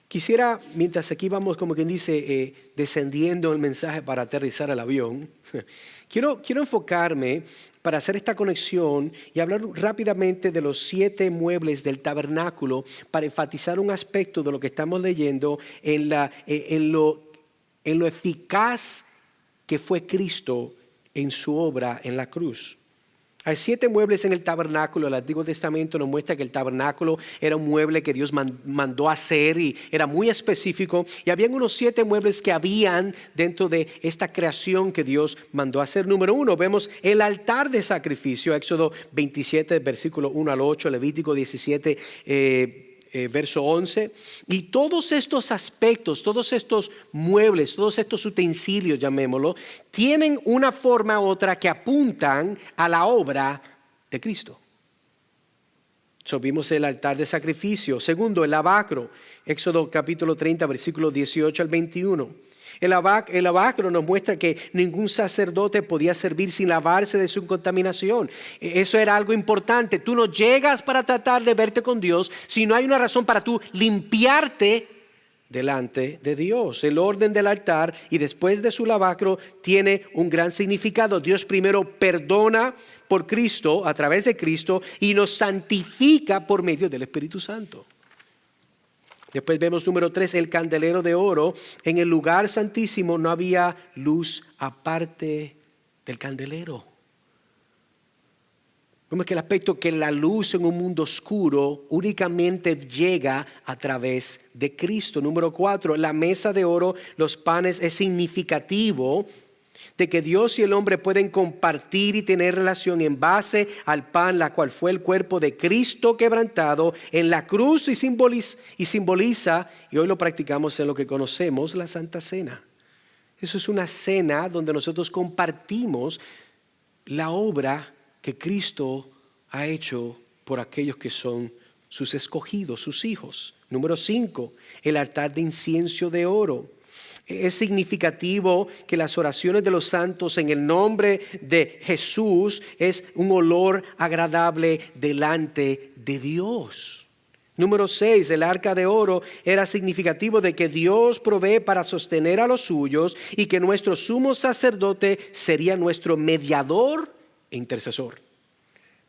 Quisiera, mientras aquí vamos, como quien dice, descendiendo el mensaje para aterrizar al avión, quiero enfocarme para hacer esta conexión y hablar rápidamente de los 7 muebles del tabernáculo para enfatizar un aspecto de lo que estamos leyendo en lo eficaz que fue Cristo en su obra en la cruz. Hay 7 muebles en el tabernáculo. El Antiguo Testamento nos muestra que el tabernáculo era un mueble que Dios mandó hacer y era muy específico. Y habían unos 7 muebles que habían dentro de esta creación que Dios mandó hacer. Número 1, vemos el altar de sacrificio. Éxodo 27, versículo 1 al 8, Levítico 17, verso 11. Y todos estos aspectos, todos estos muebles, todos estos utensilios, llamémoslo, tienen una forma u otra que apuntan a la obra de Cristo. Vimos el altar de sacrificio. Segundo, el lavacro. Éxodo capítulo 30, versículos 18 al 21. El lavacro nos muestra que ningún sacerdote podía servir sin lavarse de su contaminación. Eso era algo importante. Tú no llegas para tratar de verte con Dios si no hay una razón para tú limpiarte delante de Dios. El orden del altar y después de su lavacro tiene un gran significado. Dios primero perdona por Cristo, a través de Cristo, y nos santifica por medio del Espíritu Santo. Después vemos número 3, el candelero de oro. En el lugar santísimo no había luz aparte del candelero. Vemos que el aspecto que la luz en un mundo oscuro únicamente llega a través de Cristo. Número 4, la mesa de oro, los panes, es significativo de que Dios y el hombre pueden compartir y tener relación en base al pan, la cual fue el cuerpo de Cristo quebrantado en la cruz y simboliza, y hoy lo practicamos en lo que conocemos, la Santa Cena. Eso es una cena donde nosotros compartimos la obra que Cristo ha hecho por aquellos que son sus escogidos, sus hijos. Número 5, el altar de incienso de oro. Es significativo que las oraciones de los santos en el nombre de Jesús es un olor agradable delante de Dios. Número 6, el arca de oro era significativo de que Dios provee para sostener a los suyos y que nuestro sumo sacerdote sería nuestro mediador e intercesor.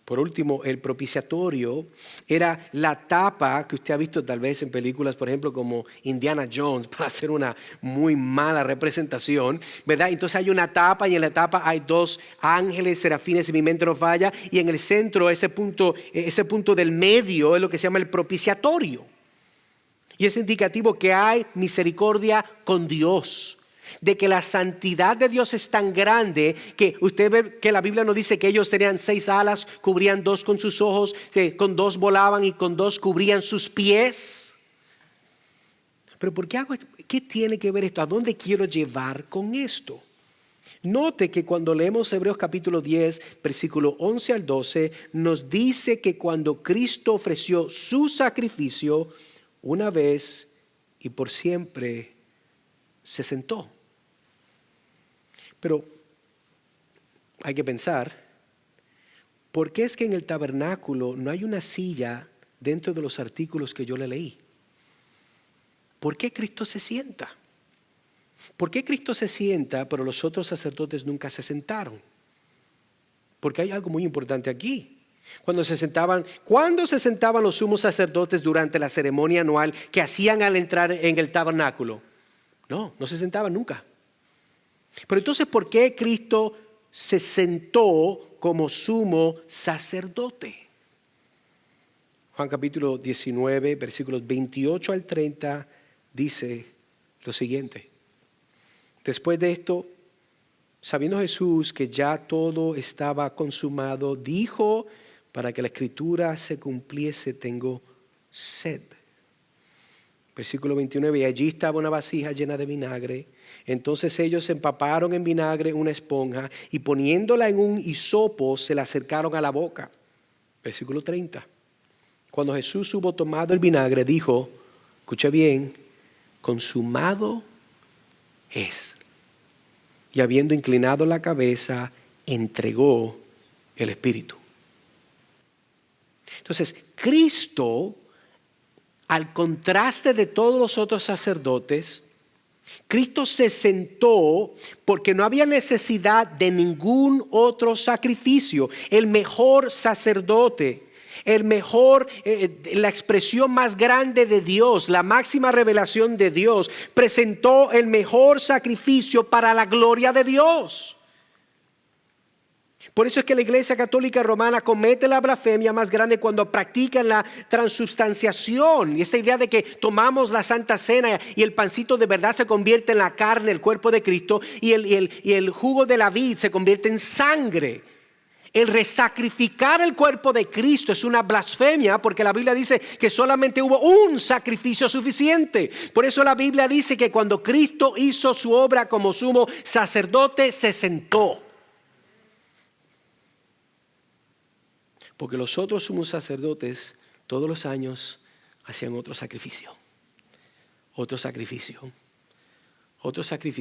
Por último, el propiciatorio era la tapa que usted ha visto tal vez en películas, por ejemplo, como Indiana Jones, para hacer una muy mala representación, ¿verdad? Entonces hay una tapa y en la tapa hay 2 ángeles, serafines, si mi mente no falla, y en el centro, ese punto del medio es lo que se llama el propiciatorio. Y es indicativo que hay misericordia con Dios. De que la santidad de Dios es tan grande que usted ve que la Biblia nos dice que ellos tenían 6 alas, cubrían 2 con sus ojos, con 2 volaban y con 2 cubrían sus pies. Pero ¿por qué hago esto? ¿Qué tiene que ver esto? ¿A dónde quiero llevar con esto? Note que cuando leemos Hebreos capítulo 10, versículo 11 al 12, nos dice que cuando Cristo ofreció su sacrificio, una vez y por siempre se sentó. Pero hay que pensar, ¿por qué es que en el tabernáculo no hay una silla dentro de los artículos que yo le leí? ¿Por qué Cristo se sienta? ¿Por qué Cristo se sienta, pero los otros sacerdotes nunca se sentaron? Porque hay algo muy importante aquí. ¿Cuándo se sentaban los sumos sacerdotes durante la ceremonia anual que hacían al entrar en el tabernáculo? No se sentaban nunca. Pero entonces, ¿por qué Cristo se sentó como sumo sacerdote? Juan capítulo 19, versículos 28 al 30, dice lo siguiente. Después de esto, sabiendo Jesús que ya todo estaba consumado, dijo, para que la escritura se cumpliese, tengo sed. Versículo 29, y allí estaba una vasija llena de vinagre. Entonces ellos empaparon en vinagre una esponja y poniéndola en un hisopo se la acercaron a la boca. Versículo 30. Cuando Jesús hubo tomado el vinagre, dijo, escucha bien, consumado es. Y habiendo inclinado la cabeza, entregó el Espíritu. Entonces, Cristo, al contraste de todos los otros sacerdotes, Cristo se sentó porque no había necesidad de ningún otro sacrificio. El mejor sacerdote, la expresión más grande de Dios, la máxima revelación de Dios, presentó el mejor sacrificio para la gloria de Dios. Por eso es que la Iglesia Católica Romana comete la blasfemia más grande cuando practican la transubstanciación. Y esta idea de que tomamos la Santa Cena y el pancito de verdad se convierte en la carne, el cuerpo de Cristo, y el jugo de la vid se convierte en sangre. El resacrificar el cuerpo de Cristo es una blasfemia porque la Biblia dice que solamente hubo un sacrificio suficiente. Por eso la Biblia dice que cuando Cristo hizo su obra como sumo sacerdote, se sentó. Porque los otros sumos sacerdotes todos los años hacían otro sacrificio.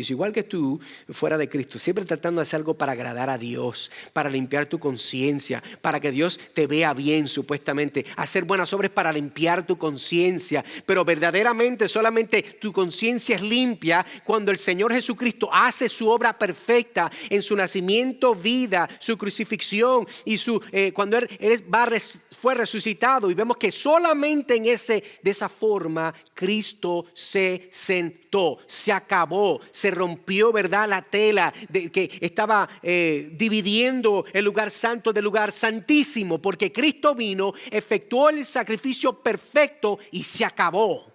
Igual que tú, fuera de Cristo, siempre tratando de hacer algo para agradar a Dios, para limpiar tu conciencia, para que Dios te vea bien supuestamente, hacer buenas obras para limpiar tu conciencia, pero verdaderamente solamente tu conciencia es limpia cuando el Señor Jesucristo hace su obra perfecta en su nacimiento, vida, su crucifixión y cuando Él fue resucitado, y vemos que solamente de esa forma Cristo se sentó, se acabó, se rompió, ¿verdad?, la tela que estaba dividiendo el lugar santo del lugar santísimo, porque Cristo vino, efectuó el sacrificio perfecto y se acabó.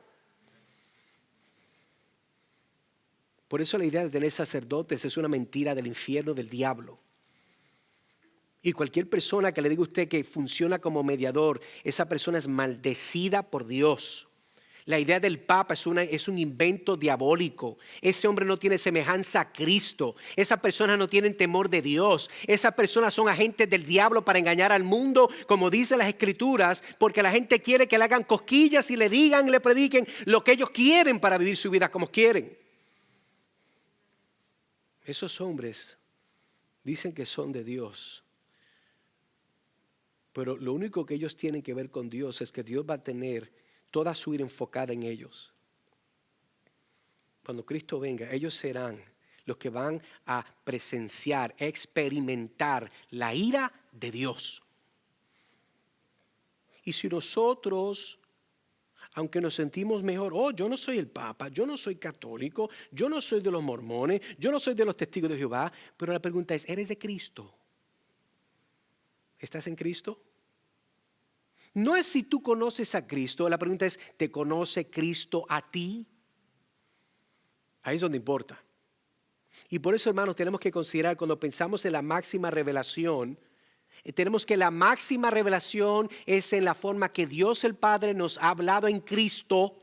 Por eso la idea de tener sacerdotes es una mentira del infierno, del diablo. Y cualquier persona que le diga a usted que funciona como mediador, esa persona es maldecida por Dios. La idea del Papa es un invento diabólico. Ese hombre no tiene semejanza a Cristo. Esas personas no tienen temor de Dios. Esas personas son agentes del diablo para engañar al mundo, como dicen las Escrituras, porque la gente quiere que le hagan cosquillas y le digan, le prediquen lo que ellos quieren para vivir su vida como quieren. Esos hombres dicen que son de Dios. Pero lo único que ellos tienen que ver con Dios es que Dios va a tener toda su ira enfocada en ellos. Cuando Cristo venga, ellos serán los que van a presenciar, experimentar la ira de Dios. Y si nosotros, aunque nos sentimos mejor, yo no soy el Papa, yo no soy católico, yo no soy de los mormones, yo no soy de los testigos de Jehová, pero la pregunta es, ¿eres de Cristo? ¿Estás en Cristo? No es si tú conoces a Cristo, la pregunta es, ¿te conoce Cristo a ti? Ahí es donde importa. Y por eso, hermanos, tenemos que considerar cuando pensamos en la máxima revelación, tenemos que la máxima revelación es en la forma que Dios el Padre nos ha hablado en Cristo.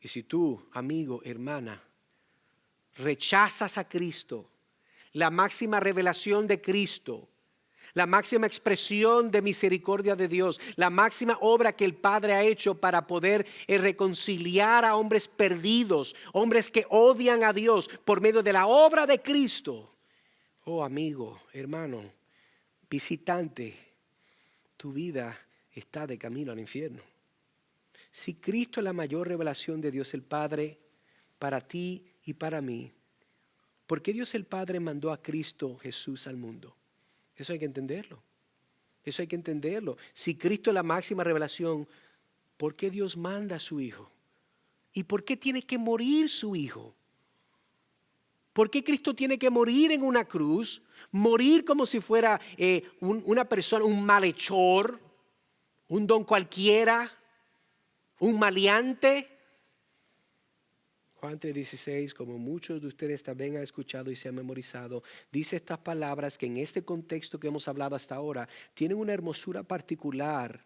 Y si tú, amigo, hermana, rechazas a Cristo, la máxima revelación de Cristo, la máxima expresión de misericordia de Dios, la máxima obra que el Padre ha hecho para poder reconciliar a hombres perdidos, hombres que odian a Dios por medio de la obra de Cristo. Oh, amigo, hermano, visitante, tu vida está de camino al infierno. Si Cristo es la mayor revelación de Dios el Padre para ti y para mí, ¿por qué Dios el Padre mandó a Cristo Jesús al mundo? Eso hay que entenderlo. Eso hay que entenderlo. Si Cristo es la máxima revelación, ¿por qué Dios manda a su Hijo? ¿Y por qué tiene que morir su Hijo? ¿Por qué Cristo tiene que morir en una cruz? Morir como si fuera una persona, un malhechor, un don cualquiera, un maleante. Juan 3:16, como muchos de ustedes también han escuchado y se han memorizado, dice estas palabras que en este contexto que hemos hablado hasta ahora, tienen una hermosura particular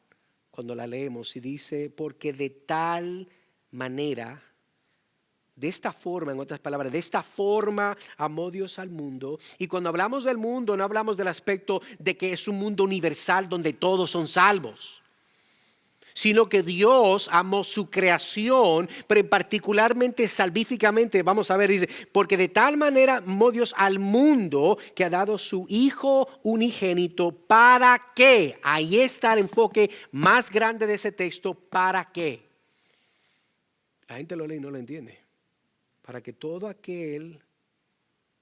cuando la leemos y dice, porque de tal manera, de esta forma, en otras palabras, de esta forma amó Dios al mundo. Y cuando hablamos del mundo, no hablamos del aspecto de que es un mundo universal donde todos son salvos, sino que Dios amó su creación, pero particularmente salvíficamente, vamos a ver, dice, porque de tal manera amó Dios al mundo que ha dado su Hijo unigénito, ¿para qué? Ahí está el enfoque más grande de ese texto, ¿para qué? La gente lo lee y no lo entiende. Para que todo aquel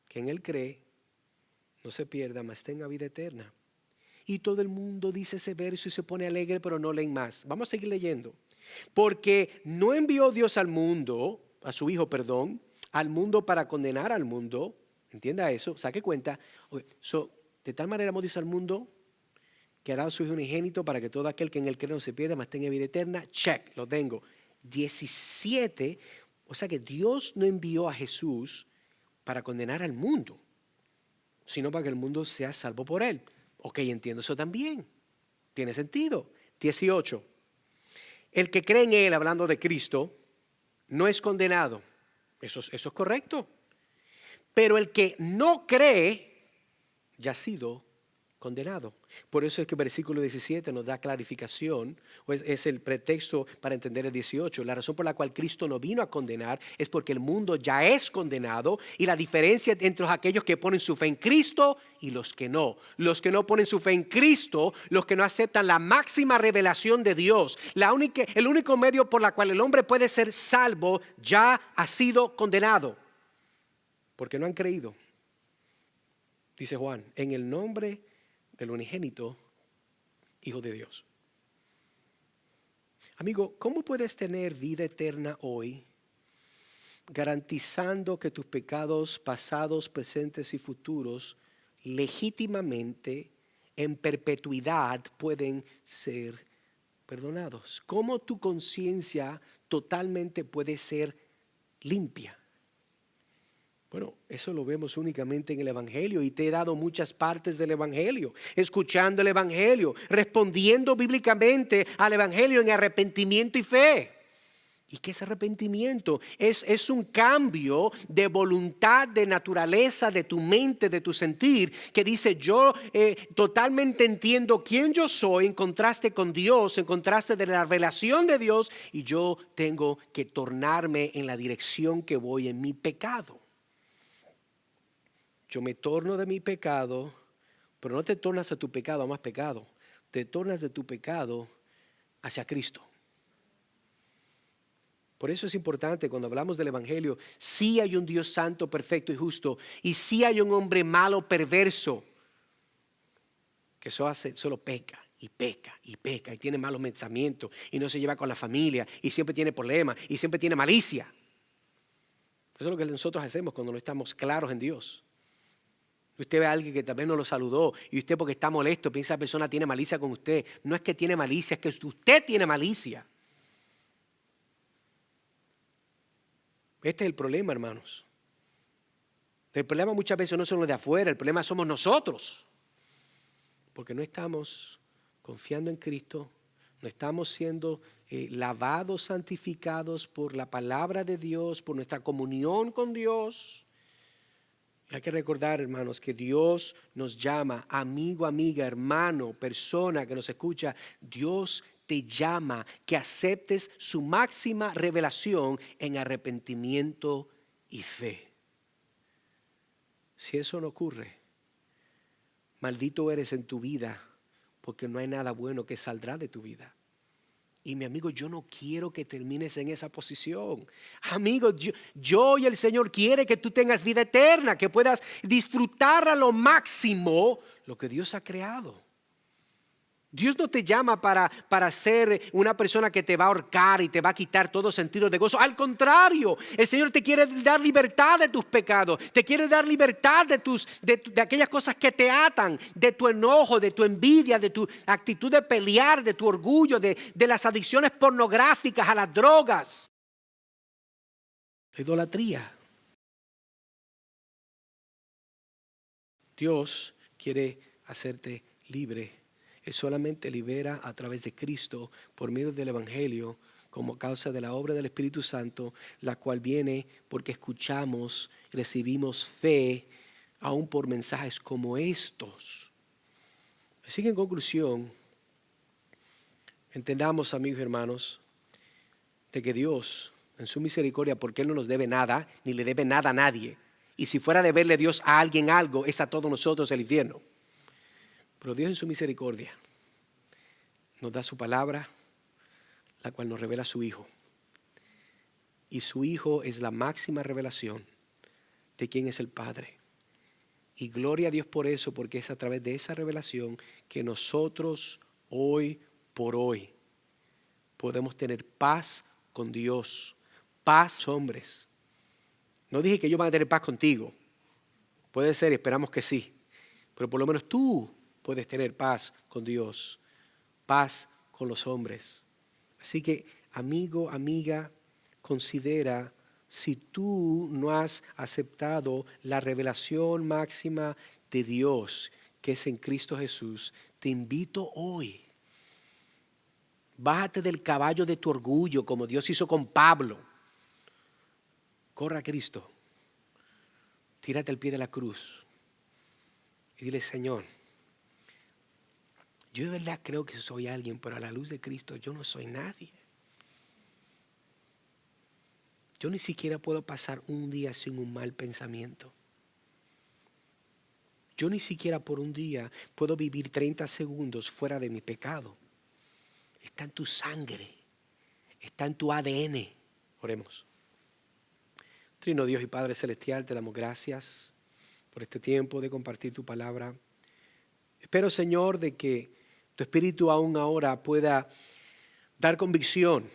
que en Él cree no se pierda, mas tenga vida eterna. Y todo el mundo dice ese verso y se pone alegre, pero no leen más. Vamos a seguir leyendo. Porque no envió Dios al mundo, a su Hijo, perdón, al mundo para condenar al mundo. Entienda eso, saque cuenta. De tal manera amó Dios al mundo que ha dado su Hijo unigénito para que todo aquel que en Él cree no se pierda, mas tenga vida eterna. Check, lo tengo. 17, o sea que Dios no envió a Jesús para condenar al mundo, sino para que el mundo sea salvo por Él. Ok, entiendo eso también. Tiene sentido. 18. El que cree en Él, hablando de Cristo, no es condenado. Eso es correcto. Pero el que no cree, ya ha sido condenado. Por eso es que el versículo 17 nos da clarificación, es el pretexto para entender el 18. La razón por la cual Cristo no vino a condenar es porque el mundo ya es condenado, y la diferencia entre aquellos que ponen su fe en Cristo y los que no. Los que no ponen su fe en Cristo, los que no aceptan la máxima revelación de Dios, el único medio por el cual el hombre puede ser salvo, ya ha sido condenado, porque no han creído. Dice Juan, en el nombre del unigénito Hijo de Dios. Amigo, ¿cómo puedes tener vida eterna hoy garantizando que tus pecados pasados, presentes y futuros legítimamente en perpetuidad pueden ser perdonados? ¿Cómo tu conciencia totalmente puede ser limpia? Bueno, eso lo vemos únicamente en el Evangelio, y te he dado muchas partes del Evangelio, escuchando el Evangelio, respondiendo bíblicamente al Evangelio en arrepentimiento y fe. ¿Y qué es arrepentimiento? Es un cambio de voluntad, de naturaleza, de tu mente, de tu sentir, que dice yo totalmente entiendo quién yo soy en contraste con Dios, en contraste de la revelación de Dios, y yo tengo que tornarme en la dirección que voy en mi pecado. Yo me torno de mi pecado, pero no te tornas a tu pecado a más pecado. Te tornas de tu pecado hacia Cristo. Por eso es importante cuando hablamos del Evangelio, sí hay un Dios santo, perfecto y justo, y sí hay un hombre malo, perverso, que solo peca y peca y peca y tiene malos pensamientos y no se lleva con la familia y siempre tiene problemas y siempre tiene malicia. Eso es lo que nosotros hacemos cuando no estamos claros en Dios. Usted ve a alguien que tal vez no lo saludó y usted, porque está molesto, piensa que esa persona tiene malicia con usted. No es que tiene malicia, es que usted tiene malicia. Este es el problema, hermanos. El problema muchas veces no son los de afuera, el problema somos nosotros. Porque no estamos confiando en Cristo, no estamos siendo lavados, santificados por la palabra de Dios, por nuestra comunión con Dios. Hay que recordar, hermanos, que Dios nos llama, amigo, amiga, hermano, persona que nos escucha. Dios te llama que aceptes su máxima revelación en arrepentimiento y fe. Si eso no ocurre, maldito eres en tu vida, porque no hay nada bueno que saldrá de tu vida. Y mi amigo, yo no quiero que termines en esa posición. Amigo, yo y el Señor quiere que tú tengas vida eterna, que puedas disfrutar a lo máximo lo que Dios ha creado. Dios no te llama para ser una persona que te va a ahorcar y te va a quitar todo sentido de gozo. Al contrario, el Señor te quiere dar libertad de tus pecados. Te quiere dar libertad de aquellas cosas que te atan, de tu enojo, de tu envidia, de tu actitud de pelear, de tu orgullo, de las adicciones pornográficas, a las drogas, la idolatría. Dios quiere hacerte libre. Él solamente libera a través de Cristo por medio del Evangelio como causa de la obra del Espíritu Santo, la cual viene porque escuchamos, recibimos fe, aún por mensajes como estos. Así que en conclusión, entendamos, amigos y hermanos, de que Dios, en su misericordia, porque Él no nos debe nada, ni le debe nada a nadie. Y si fuera de verle Dios a alguien algo, es a todos nosotros el infierno. Pero Dios en su misericordia nos da su palabra, la cual nos revela su Hijo. Y su Hijo es la máxima revelación de quién es el Padre. Y gloria a Dios por eso, porque es a través de esa revelación que nosotros hoy por hoy podemos tener paz con Dios, paz, hombres. No dije que ellos van a tener paz contigo. Puede ser, esperamos que sí. Pero por lo menos tú puedes tener paz con Dios, paz con los hombres. Así que, amigo, amiga, considera si tú no has aceptado la revelación máxima de Dios, que es en Cristo Jesús, te invito hoy. Bájate del caballo de tu orgullo, como Dios hizo con Pablo. Corra a Cristo. Tírate al pie de la cruz. Y dile, Señor, yo de verdad creo que soy alguien, pero a la luz de Cristo yo no soy nadie. Yo ni siquiera puedo pasar un día sin un mal pensamiento. Yo ni siquiera por un día puedo vivir 30 segundos fuera de mi pecado. Está en tu sangre, está en tu ADN. Oremos. Trino Dios y Padre Celestial, te damos gracias por este tiempo de compartir tu palabra. Espero, Señor, de que tu Espíritu aún ahora pueda dar convicción,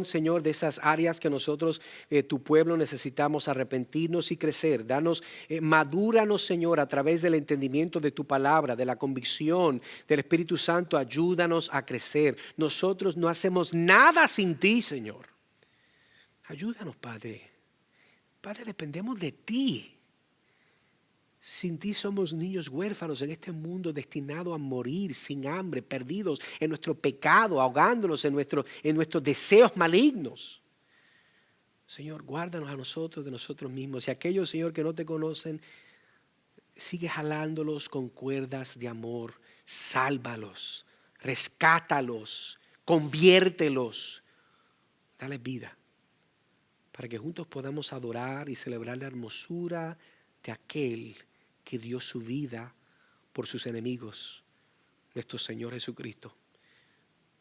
Señor, de esas áreas que nosotros, tu pueblo, necesitamos arrepentirnos y crecer. Danos, madúranos, Señor, a través del entendimiento de tu palabra, de la convicción del Espíritu Santo. Ayúdanos a crecer. Nosotros no hacemos nada sin ti, Señor. Ayúdanos, Padre. Padre, dependemos de ti. Sin ti somos niños huérfanos en este mundo destinado a morir sin hambre, perdidos en nuestro pecado, ahogándonos en nuestros deseos malignos. Señor, guárdanos a nosotros de nosotros mismos. Y aquellos, Señor, que no te conocen, sigue jalándolos con cuerdas de amor. Sálvalos, rescátalos, conviértelos. Dale vida para que juntos podamos adorar y celebrar la hermosura de aquel que dio su vida por sus enemigos, nuestro Señor Jesucristo.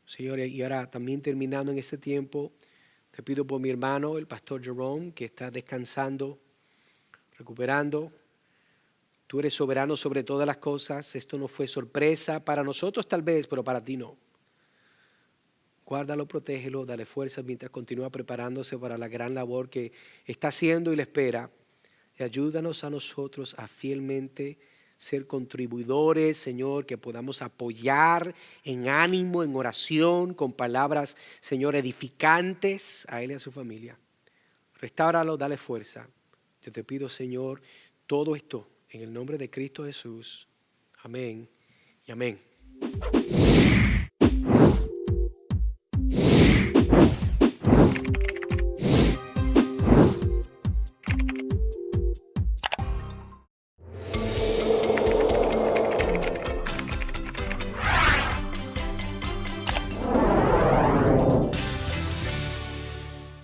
Señor, y ahora también terminando en este tiempo, te pido por mi hermano, el pastor Jerome, que está descansando, recuperando. Tú eres soberano sobre todas las cosas. Esto no fue sorpresa para nosotros tal vez, pero para ti no. Guárdalo, protégelo, dale fuerza mientras continúa preparándose para la gran labor que está haciendo y le espera. Y ayúdanos a nosotros a fielmente ser contribuidores, Señor, que podamos apoyar en ánimo, en oración, con palabras, Señor, edificantes a él y a su familia. Restáuralo, dale fuerza. Yo te pido, Señor, todo esto en el nombre de Cristo Jesús. Amén y amén.